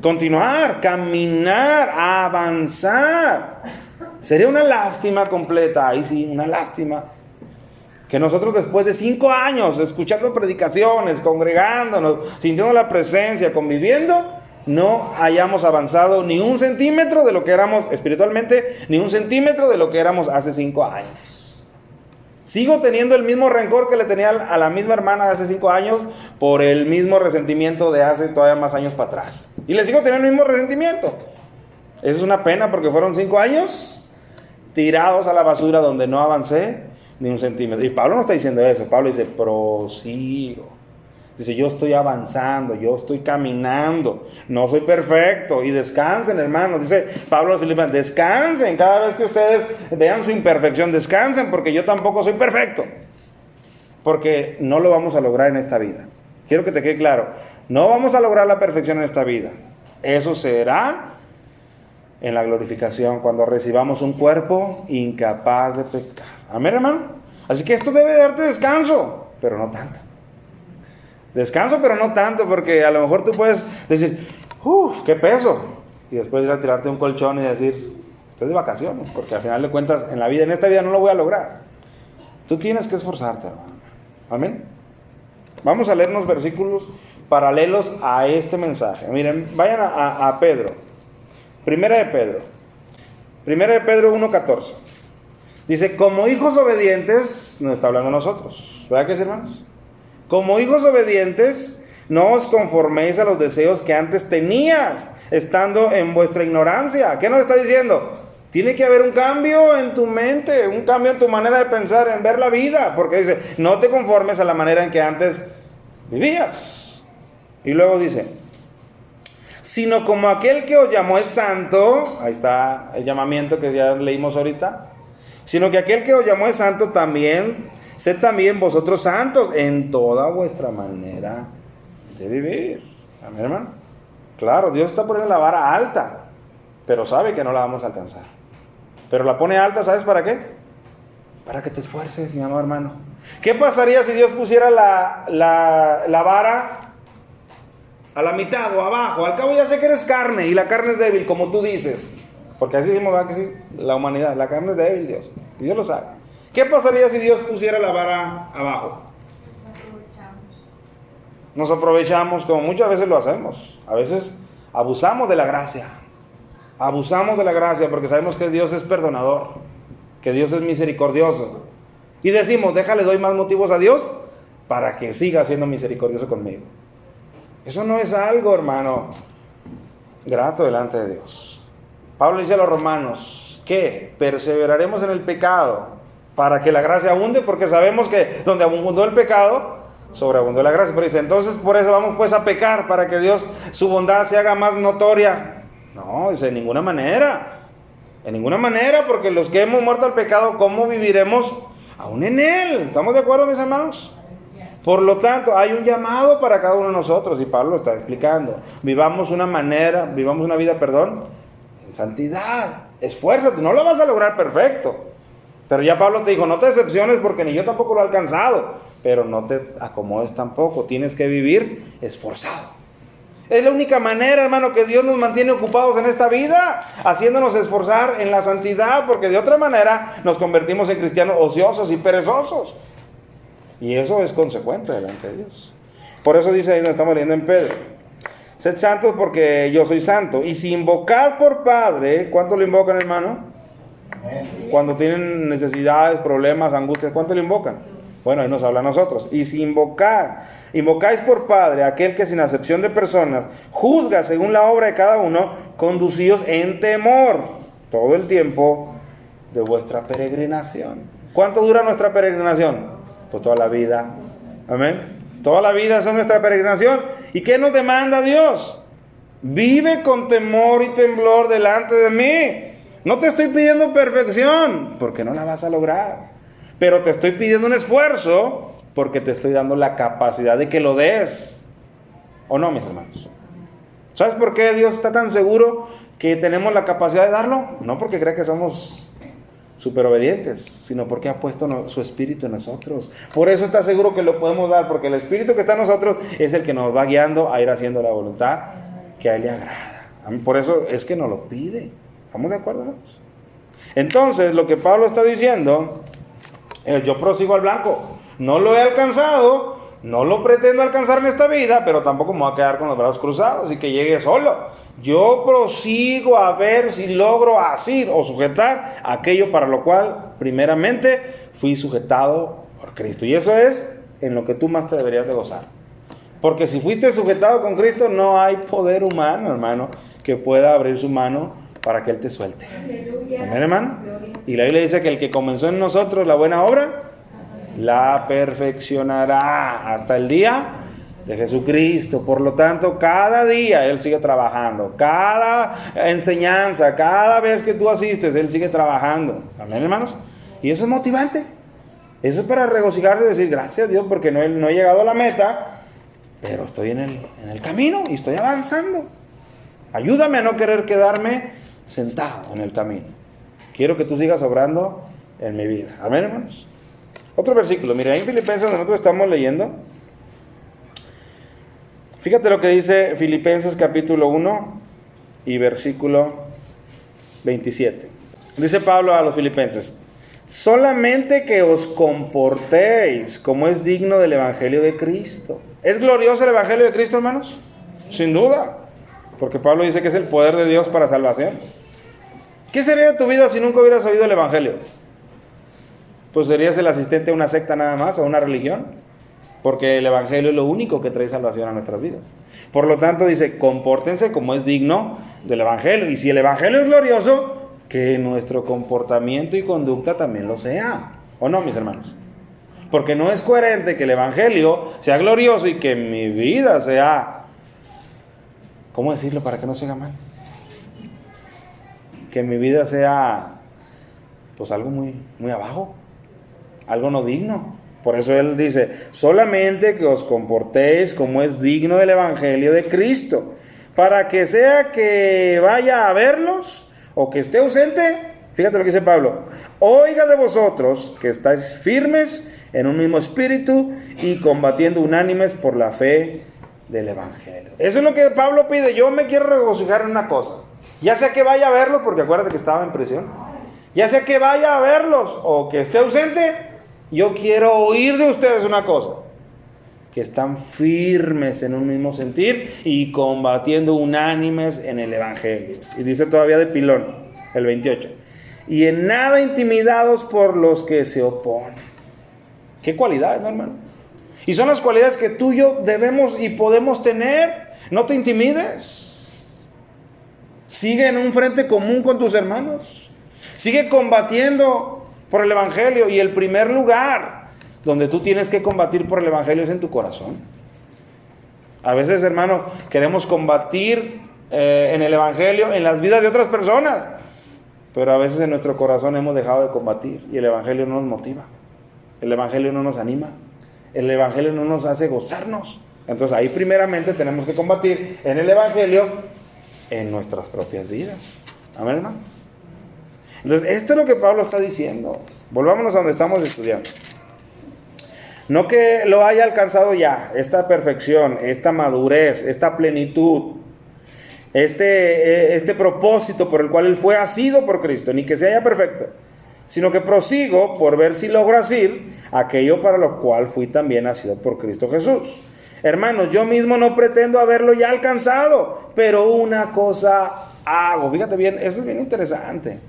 Continuar, caminar, avanzar. Sería una lástima completa, ahí sí, una lástima, que nosotros después de 5 años escuchando predicaciones, congregándonos, sintiendo la presencia, conviviendo, no hayamos avanzado ni 1 centímetro de lo que éramos espiritualmente, ni 1 centímetro de lo que éramos hace 5 años. Sigo teniendo el mismo rencor que le tenía a la misma hermana de hace 5 años por el mismo resentimiento de hace todavía más años para atrás. Y le sigo teniendo el mismo resentimiento. Eso es una pena porque fueron 5 años tirados a la basura donde no avancé ni un centímetro. Y Pablo no está diciendo eso. Pablo dice, prosigo. Dice, yo estoy avanzando, yo estoy caminando, no soy perfecto. Y descansen, hermanos. Dice Pablo a los Filipenses, descansen. Cada vez que ustedes vean su imperfección, descansen, porque yo tampoco soy perfecto. Porque no lo vamos a lograr en esta vida. Quiero que te quede claro, no vamos a lograr la perfección en esta vida. Eso será en la glorificación, cuando recibamos un cuerpo incapaz de pecar. Amén, hermano. Así que esto debe darte descanso, pero no tanto. Descanso, pero no tanto, porque a lo mejor tú puedes decir, qué peso, y después ir a tirarte un colchón y decir, estoy de vacaciones, porque al final de cuentas, en esta vida no lo voy a lograr. Tú tienes que esforzarte, hermano. Amén. Vamos a leer unos versículos paralelos a este mensaje. Miren, vayan a Pedro. Primera de Pedro 1:14. Dice, como hijos obedientes, nos está hablando a nosotros, ¿verdad que sí, hermanos? Como hijos obedientes, no os conforméis a los deseos que antes tenías, estando en vuestra ignorancia. ¿Qué nos está diciendo? Tiene que haber un cambio en tu mente, un cambio en tu manera de pensar, en ver la vida, porque dice, no te conformes a la manera en que antes vivías. Y luego dice, sino como aquel que os llamó es santo, ahí está el llamamiento que ya leímos ahorita, sino que aquel que os llamó es santo también, sed también vosotros santos en toda vuestra manera de vivir. Amén, hermano. Claro, Dios está poniendo la vara alta, pero sabe que no la vamos a alcanzar. Pero la pone alta, ¿sabes para qué? Para que te esfuerces, mi amado hermano. ¿Qué pasaría si Dios pusiera la vara a la mitad o abajo? Al cabo ya sé que eres carne y la carne es débil, como tú dices. Porque así decimos, ¿verdad que sí? La humanidad, la carne es débil, Dios. Y Dios lo sabe. ¿Qué pasaría si Dios pusiera la vara abajo? Nos aprovechamos, como muchas veces lo hacemos. A veces abusamos de la gracia. Abusamos de la gracia porque sabemos que Dios es perdonador, que Dios es misericordioso. Y decimos, déjale, doy más motivos a Dios para que siga siendo misericordioso conmigo. Eso no es algo, hermano, grato delante de Dios. Pablo dice a los romanos, ¿qué? Perseveraremos en el pecado para que la gracia abunde, porque sabemos que donde abundó el pecado, sobreabundó la gracia. Pero dice, entonces por eso vamos pues a pecar, para que Dios, su bondad se haga más notoria. No, dice, de ninguna manera. En ninguna manera, porque los que hemos muerto al pecado, ¿cómo viviremos aún en él? ¿Estamos de acuerdo, mis hermanos? Por lo tanto, hay un llamado para cada uno de nosotros, y Pablo lo está explicando. Vivamos una vida, en santidad. Esfuérzate, no lo vas a lograr perfecto. Pero ya Pablo te dijo, no te decepciones porque ni yo tampoco lo he alcanzado. Pero no te acomodes tampoco, tienes que vivir esforzado. Es la única manera, hermano, que Dios nos mantiene ocupados en esta vida, haciéndonos esforzar en la santidad, porque de otra manera nos convertimos en cristianos ociosos y perezosos. Y eso es consecuente delante de Dios. Por eso dice ahí donde estamos leyendo en Pedro, sed santos porque yo soy santo. Y si invocad por Padre, ¿cuánto lo invocan, hermano? Cuando tienen necesidades, problemas, angustias, ¿cuánto lo invocan? Bueno, ahí nos habla a nosotros. Y si invocáis por Padre a aquel que sin acepción de personas juzga según la obra de cada uno, conducíos en temor todo el tiempo de vuestra peregrinación. ¿Cuánto dura nuestra peregrinación? Pues toda la vida. Amén. Toda la vida esa es nuestra peregrinación. ¿Y qué nos demanda Dios? Vive con temor y temblor delante de mí. No te estoy pidiendo perfección, porque no la vas a lograr. Pero te estoy pidiendo un esfuerzo porque te estoy dando la capacidad de que lo des. ¿O no, mis hermanos? ¿Sabes por qué Dios está tan seguro que tenemos la capacidad de darlo? No porque cree que somos súper obedientes, sino porque ha puesto su espíritu en nosotros. Por eso está seguro que lo podemos dar, porque el espíritu que está en nosotros es el que nos va guiando a ir haciendo la voluntad que a Él le agrada. Por eso es que nos lo pide. ¿Estamos de acuerdo, hermanos? Entonces, lo que Pablo está diciendo... yo prosigo al blanco, no lo he alcanzado, no lo pretendo alcanzar en esta vida, pero tampoco me voy a quedar con los brazos cruzados y que llegue solo. Yo prosigo a ver si logro asir o sujetar aquello para lo cual primeramente fui sujetado por Cristo. Y eso es en lo que tú más te deberías de gozar. Porque si fuiste sujetado con Cristo, no hay poder humano, hermano, que pueda abrir su mano para que Él te suelte. Amén, hermano. Y la Biblia dice que el que comenzó en nosotros la buena obra, la perfeccionará hasta el día de Jesucristo. Por lo tanto, cada día Él sigue trabajando. Cada enseñanza, cada vez que tú asistes, Él sigue trabajando. Amén, hermanos. Y eso es motivante. Eso es para regocijarse y decir, gracias a Dios, porque no he llegado a la meta, pero estoy en el camino y estoy avanzando. Ayúdame a no querer quedarme sentado en el camino. Quiero que tú sigas obrando en mi vida. Amén, hermanos. Otro versículo, mira, en Filipenses donde nosotros estamos leyendo. Fíjate lo que dice Filipenses capítulo 1 y versículo 27. Dice Pablo a los filipenses: solamente que os comportéis como es digno del Evangelio de Cristo. ¿Es glorioso el Evangelio de Cristo, hermanos? Sin duda, porque Pablo dice que es el poder de Dios para salvación. ¿Qué sería de tu vida si nunca hubieras oído el Evangelio? Pues serías el asistente a una secta nada más, o a una religión, porque el Evangelio es lo único que trae salvación a nuestras vidas. Por lo tanto dice, compórtense como es digno del Evangelio. Y si el Evangelio es glorioso, que nuestro comportamiento y conducta también lo sea. ¿O no, mis hermanos? Porque no es coherente que el Evangelio sea glorioso y que mi vida sea, ¿cómo decirlo para que no se haga mal? Que mi vida sea, pues algo muy, muy abajo, algo no digno. Por eso él dice, solamente que os comportéis como es digno del Evangelio de Cristo, para que sea que vaya a verlos o que esté ausente. Fíjate lo que dice Pablo: oiga de vosotros que estáis firmes en un mismo espíritu y combatiendo unánimes por la fe del Evangelio. Eso es lo que Pablo pide. Yo me quiero regocijar en una cosa, ya sea que vaya a verlos, porque acuérdate que estaba en prisión, ya sea que vaya a verlos o que esté ausente, yo quiero oír de ustedes una cosa: que están firmes en un mismo sentir y combatiendo unánimes en el Evangelio. Y dice todavía de pilón, el 28, y en nada intimidados por los que se oponen. ¿Qué cualidades, no, hermano? Y son las cualidades que tú y yo debemos y podemos tener. No te intimides. Sigue en un frente común con tus hermanos. Sigue combatiendo por el Evangelio. Y el primer lugar donde tú tienes que combatir por el Evangelio es en tu corazón. A veces, hermano, queremos combatir en el Evangelio en las vidas de otras personas, pero a veces en nuestro corazón hemos dejado de combatir y el Evangelio no nos motiva, el Evangelio no nos anima, el Evangelio no nos hace gozarnos. Entonces ahí primeramente tenemos que combatir en el Evangelio en nuestras propias vidas. Amén, hermanos. Entonces esto es lo que Pablo está diciendo. Volvámonos a donde estamos estudiando. No que lo haya alcanzado ya, esta perfección, esta madurez, esta plenitud, este propósito por el cual él fue asido por Cristo, ni que se haya perfecto, sino que prosigo por ver si logro asir aquello para lo cual fui también asido por Cristo Jesús. Hermanos, yo mismo no pretendo haberlo ya alcanzado, pero una cosa hago. Fíjate bien, eso es bien interesante.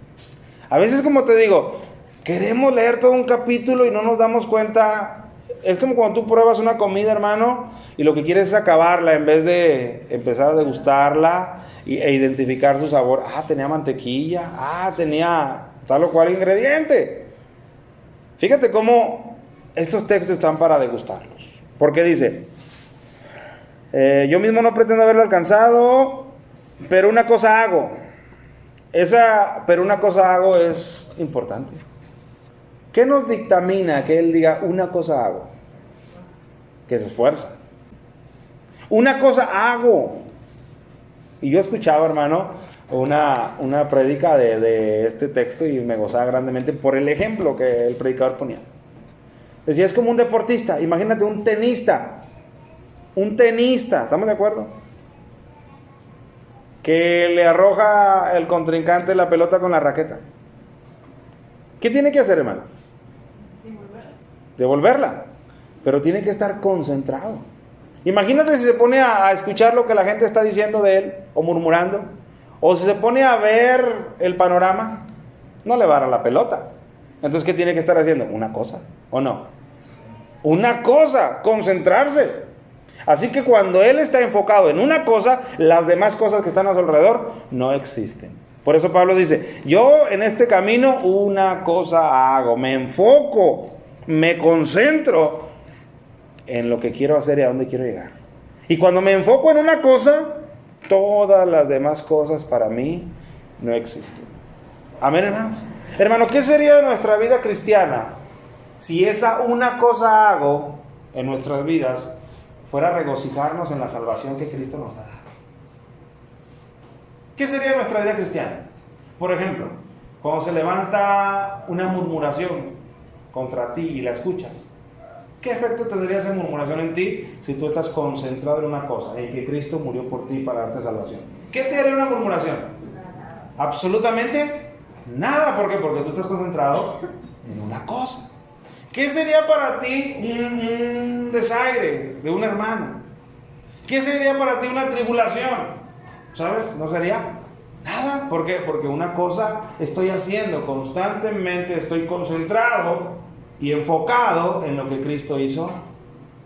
A veces, como te digo, queremos leer todo un capítulo y no nos damos cuenta. Es como cuando tú pruebas una comida, hermano, y lo que quieres es acabarla en vez de empezar a degustarla e identificar su sabor. Ah, tenía mantequilla, tenía tal o cual ingrediente. Fíjate cómo estos textos están para degustarlos. Porque dice, yo mismo no pretendo haberlo alcanzado, pero una cosa hago. Pero una cosa hago es importante. ¿Qué nos dictamina que él diga una cosa hago? Que se esfuerza. Una cosa hago. Y yo escuchaba, hermano, una prédica de este texto y me gozaba grandemente por el ejemplo que el predicador ponía. Decía, es como un deportista. Imagínate un tenista. Un tenista, ¿estamos de acuerdo? Que le arroja el contrincante la pelota con la raqueta. ¿Qué tiene que hacer, hermano? Devolverla. Pero tiene que estar concentrado. Imagínate si se pone a escuchar lo que la gente está diciendo de él, o murmurando, o si se pone a ver el panorama, no le va a dar la pelota. Entonces, ¿qué tiene que estar haciendo? Una cosa, ¿o no? Una cosa, concentrarse. Así que cuando él está enfocado en una cosa, las demás cosas que están a su alrededor no existen. Por eso Pablo dice, yo en este camino una cosa hago, me enfoco, me concentro en lo que quiero hacer y a dónde quiero llegar. Y cuando me enfoco en una cosa, todas las demás cosas para mí no existen. Amén, hermanos. Hermano, ¿qué sería de nuestra vida cristiana si esa una cosa hago en nuestras vidas fuera regocijarnos en la salvación que Cristo nos ha dado? ¿Qué sería nuestra vida cristiana? Por ejemplo, cuando se levanta una murmuración contra ti y la escuchas, ¿qué efecto tendría esa murmuración en ti si tú estás concentrado en una cosa, en que Cristo murió por ti para darte salvación? ¿Qué te haría una murmuración? Absolutamente nada. ¿Por qué? Porque tú estás concentrado en una cosa. ¿Qué sería para ti un desaire de un hermano? ¿Qué sería para ti una tribulación? ¿Sabes? No sería nada. ¿Por qué? Porque una cosa estoy haciendo constantemente, estoy concentrado y enfocado en lo que Cristo hizo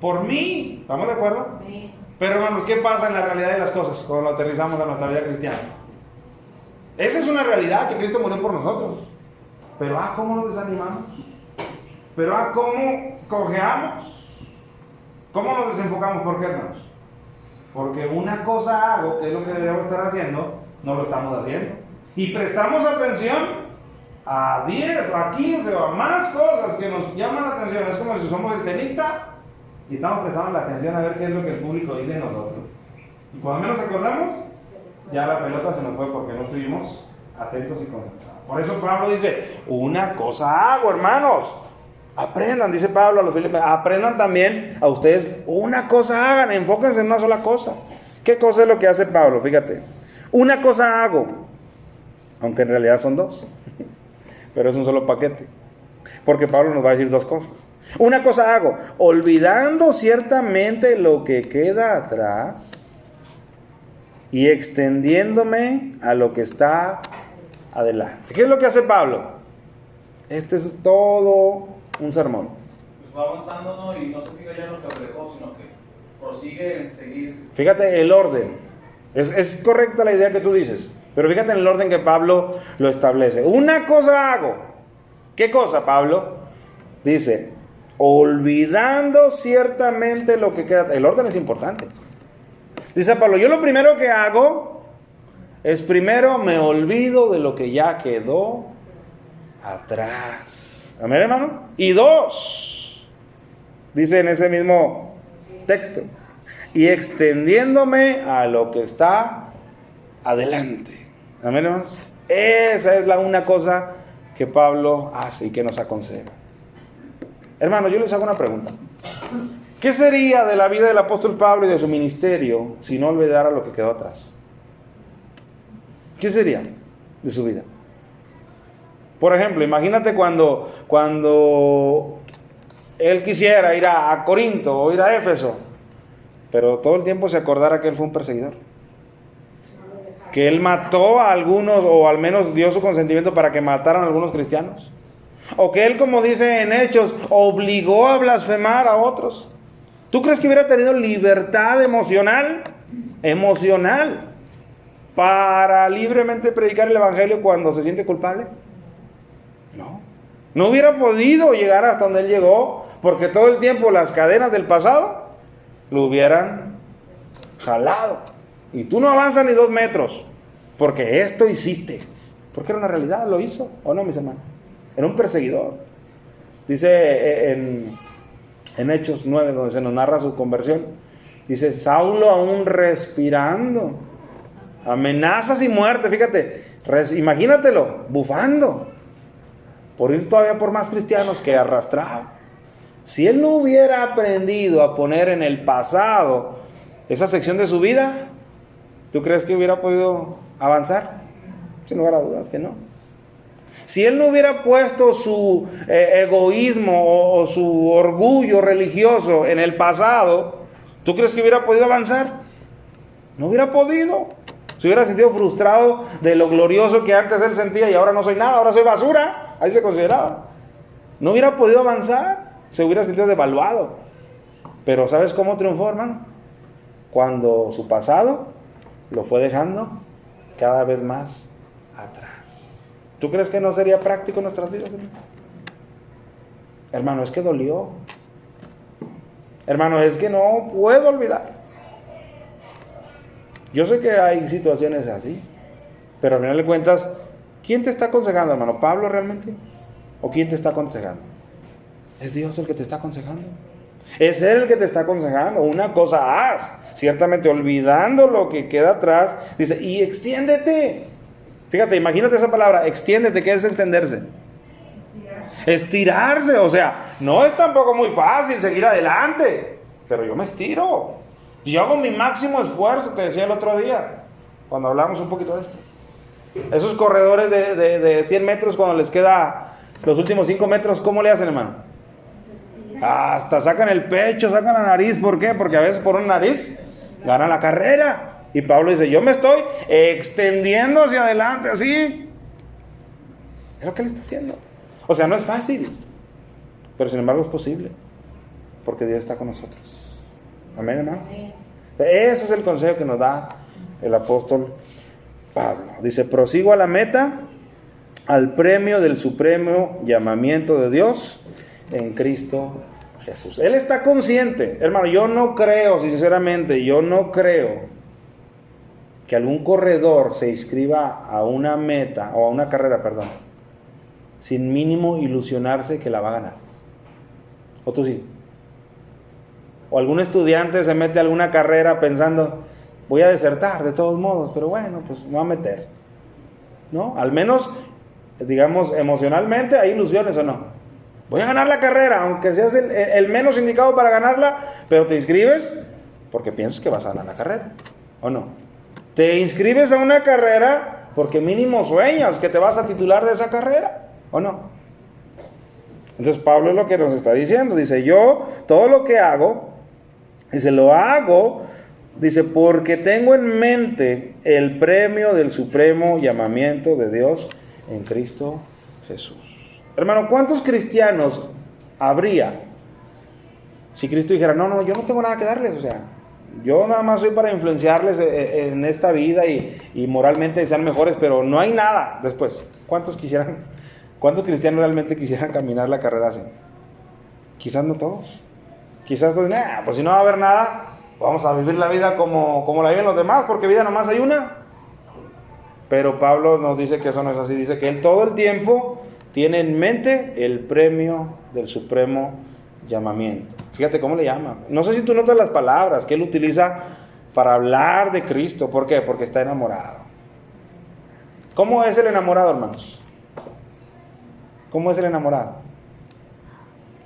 por mí. ¿Estamos de acuerdo? Sí. Pero hermanos, ¿qué pasa en la realidad de las cosas cuando lo aterrizamos a nuestra vida cristiana? Esa es una realidad, que Cristo murió por nosotros. Pero ¿cómo nos desanimamos? Pero ¿cómo cojeamos? ¿Cómo nos desenfocamos? ¿Por qué, hermanos? Porque una cosa hago, que es lo que deberíamos estar haciendo, no lo estamos haciendo. Y prestamos atención a 10, a 15 o a más cosas que nos llaman la atención. Es como si somos el tenista y estamos prestando la atención a ver qué es lo que el público dice de nosotros. Y cuando menos acordamos, ya la pelota se nos fue porque no estuvimos atentos y concentrados. Por eso Pablo dice, una cosa hago, hermanos. Aprendan, dice Pablo a los filipenses, aprendan también a ustedes, una cosa hagan, enfóquense en una sola cosa. ¿Qué cosa es lo que hace Pablo? Fíjate, una cosa hago, aunque en realidad son dos, pero es un solo paquete, porque Pablo nos va a decir dos cosas. Una cosa hago, olvidando ciertamente lo que queda atrás y extendiéndome a lo que está adelante. ¿Qué es lo que hace Pablo? Este es todo un sermón. Pues va avanzando, ¿no? Y no se fija ya en lo que dejó, sino que prosigue en seguir. Fíjate el orden. Es correcta la idea que tú dices, pero fíjate en el orden que Pablo lo establece. Una cosa hago. ¿Qué cosa, Pablo? Dice, olvidando ciertamente lo que queda. El orden es importante. Dice Pablo, yo lo primero que hago es primero me olvido de lo que ya quedó atrás. Amén, hermano. Y dos, dice en ese mismo texto, y extendiéndome a lo que está adelante. Amén, hermanos. Esa es una cosa que Pablo hace y que nos aconseja. Hermanos, yo les hago una pregunta. ¿Qué sería de la vida del apóstol Pablo y de su ministerio si no olvidara lo que quedó atrás? ¿Qué sería de su vida? Por ejemplo, imagínate cuando él quisiera ir a Corinto o ir a Éfeso, pero todo el tiempo se acordara que él fue un perseguidor, que él mató a algunos, o al menos dio su consentimiento para que mataran a algunos cristianos, o que él, como dice en Hechos, obligó a blasfemar a otros. ¿Tú crees que hubiera tenido libertad emocional para libremente predicar el evangelio cuando se siente culpable? No hubiera podido llegar hasta donde él llegó, porque todo el tiempo las cadenas del pasado lo hubieran jalado. Y tú no avanzas ni 2 metros, porque esto hiciste. Porque era una realidad, lo hizo, ¿o no, mis hermanos? Era un perseguidor. Dice en Hechos 9, donde se nos narra su conversión, dice, Saulo aún respirando, amenazas y muerte, fíjate, imagínatelo, bufando, por ir todavía por más cristianos que arrastraba. Si él no hubiera aprendido a poner en el pasado esa sección de su vida, ¿tú crees que hubiera podido avanzar? Sin lugar a dudas que no. Si él no hubiera puesto su egoísmo o su orgullo religioso en el pasado, ¿tú crees que hubiera podido avanzar? No hubiera podido. Se hubiera sentido frustrado de lo glorioso que antes él sentía y ahora no soy nada, ahora soy basura. Ahí se consideraba. No hubiera podido avanzar, se hubiera sentido devaluado. Pero ¿sabes cómo triunfó, hermano? Cuando su pasado lo fue dejando cada vez más atrás. ¿Tú crees que no sería práctico en nuestras vidas, hermano? Hermano, es que dolió. Hermano, es que no puedo olvidar. Yo sé que hay situaciones así, pero al final de cuentas, ¿quién te está aconsejando, hermano? ¿Pablo realmente? ¿O quién te está aconsejando? Es Dios el que te está aconsejando. Es Él el que te está aconsejando. Una cosa haz, ciertamente olvidando lo que queda atrás, dice, y extiéndete. Fíjate, imagínate esa palabra, extiéndete. ¿Qué es extenderse? Estirarse, o sea, no es tampoco muy fácil seguir adelante, pero yo me estiro. Yo hago mi máximo esfuerzo, te decía el otro día, cuando hablamos un poquito de esto. Esos corredores de 100 metros, cuando les queda los últimos 5 metros, ¿cómo le hacen, hermano? Hasta sacan el pecho, sacan la nariz. ¿Por qué? Porque a veces por una nariz ganan la carrera. Y Pablo dice, yo me estoy extendiendo hacia adelante, así. Es lo que él está haciendo. O sea, no es fácil, pero sin embargo es posible, porque Dios está con nosotros. Amén, hermano. Ese es el consejo que nos da el apóstol Pablo. Dice, prosigo a la meta, al premio del supremo llamamiento de Dios en Cristo Jesús. Él está consciente, hermano. Yo no creo, sinceramente, que algún corredor se inscriba a una meta, o a una carrera, perdón, sin mínimo ilusionarse que la va a ganar. ¿O tú sí? O algún estudiante se mete a alguna carrera pensando, voy a desertar de todos modos, pero bueno, pues me voy a meter, ¿no? Al menos, digamos, emocionalmente hay ilusiones, ¿o no? Voy a ganar la carrera, aunque seas el menos indicado para ganarla, pero te inscribes porque piensas que vas a ganar la carrera, ¿o no? Te inscribes a una carrera porque mínimo sueñas que te vas a titular de esa carrera, ¿o no? Entonces Pablo es lo que nos está diciendo. Dice, yo todo lo que hago, dice, lo hago, dice, porque tengo en mente el premio del supremo llamamiento de Dios en Cristo Jesús. Hermano, ¿cuántos cristianos habría si Cristo dijera, no, yo no tengo nada que darles? O sea, yo nada más soy para influenciarles en esta vida y moralmente sean mejores, pero no hay nada después. ¿Cuántos cristianos realmente quisieran caminar la carrera así? Quizás no todos. Quizás todos, pues si no va a haber nada, vamos a vivir la vida como la viven los demás, porque vida nomás hay una. Pero Pablo nos dice que eso no es así. Dice que él todo el tiempo tiene en mente el premio del supremo llamamiento. Fíjate cómo le llama. No sé si tú notas las palabras que él utiliza para hablar de Cristo. ¿Por qué? Porque está enamorado. ¿Cómo es el enamorado, hermanos? ¿Cómo es el enamorado?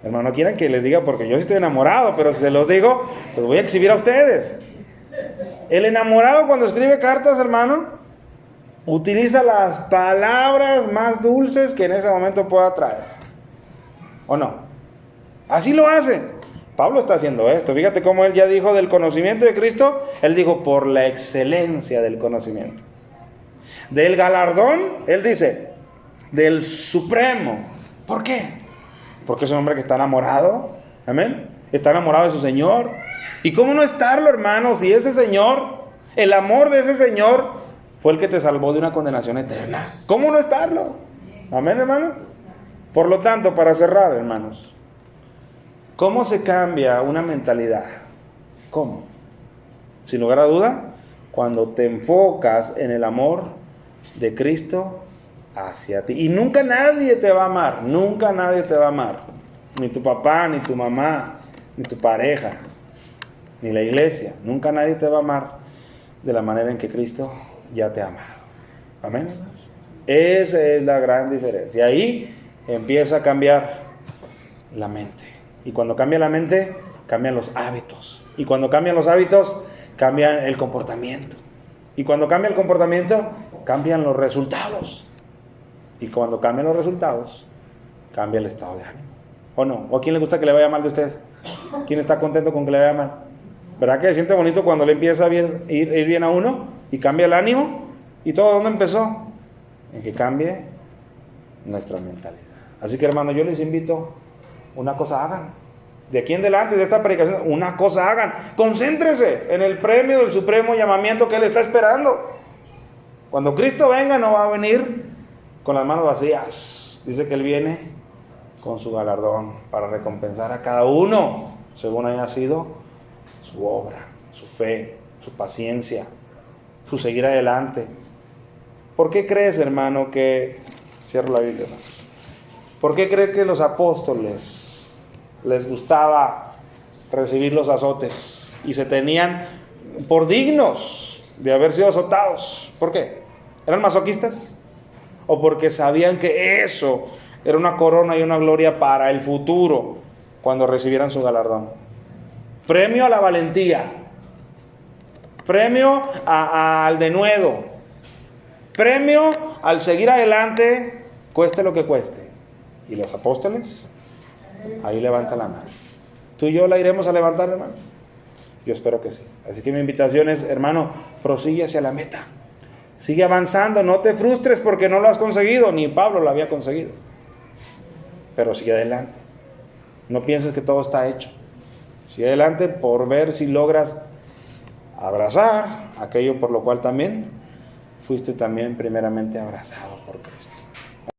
Hermano, no quieran que les diga porque yo estoy enamorado, pero si se los digo, los voy a exhibir a ustedes. El enamorado cuando escribe cartas, hermano, utiliza las palabras más dulces que en ese momento pueda traer. ¿O no? Así lo hace. Pablo está haciendo esto. Fíjate cómo él ya dijo del conocimiento de Cristo. Él dijo por la excelencia del conocimiento. Del galardón, él dice, del supremo. ¿Por qué? Porque es un hombre que está enamorado. Amén. Está enamorado de su Señor. ¿Y cómo no estarlo, hermano? Si ese Señor, el amor de ese Señor fue el que te salvó de una condenación eterna. ¿Cómo no estarlo? Amén, hermano. Por lo tanto, para cerrar, hermanos, ¿cómo se cambia una mentalidad? ¿Cómo? Sin lugar a duda, cuando te enfocas en el amor de Cristo hacia ti. Y nunca nadie te va a amar. Nunca nadie te va a amar. Ni tu papá, ni tu mamá, ni tu pareja, ni la iglesia. Nunca nadie te va a amar de la manera en que Cristo ya te ha amado. Amén. Esa es la gran diferencia. Ahí empieza a cambiar la mente. Y cuando cambia la mente, cambian los hábitos. Y cuando cambian los hábitos, cambia el comportamiento. Y cuando cambia el comportamiento, cambian los resultados. Y cuando cambian los resultados, cambia el estado de ánimo. ¿O no? ¿O a quién le gusta que le vaya mal de ustedes? ¿Quién está contento con que le vaya mal? ¿Verdad que se siente bonito cuando le empieza a ir bien a uno y cambia el ánimo? ¿Y todo dónde empezó? En que cambie nuestra mentalidad. Así que, hermano, yo les invito, una cosa hagan. De aquí en adelante, de esta predicación, una cosa hagan. Concéntrese en el premio del supremo llamamiento que Él está esperando. Cuando Cristo venga no va a venir con las manos vacías. Dice que Él viene con su galardón para recompensar a cada uno según haya sido su obra, su fe, su paciencia, su seguir adelante. ¿Por qué crees, hermano, que... Cierro la Biblia, hermano. ¿Por qué crees que los apóstoles les gustaba recibir los azotes y se tenían por dignos de haber sido azotados? ¿Por qué? ¿Eran masoquistas? ¿O porque sabían que eso era una corona y una gloria para el futuro cuando recibieran su galardón? Premio a la valentía, premio al denuedo, premio al seguir adelante, cueste lo que cueste. ¿Y los apóstoles? Ahí levanta la mano. ¿Tú y yo la iremos a levantar, hermano? Yo espero que sí. Así que mi invitación es, hermano, prosigue hacia la meta. Sigue avanzando, no te frustres porque no lo has conseguido, ni Pablo lo había conseguido. Pero sigue adelante. No pienses que todo está hecho. Sigue adelante por ver si logras abrazar aquello por lo cual también fuiste también primeramente abrazado por Cristo.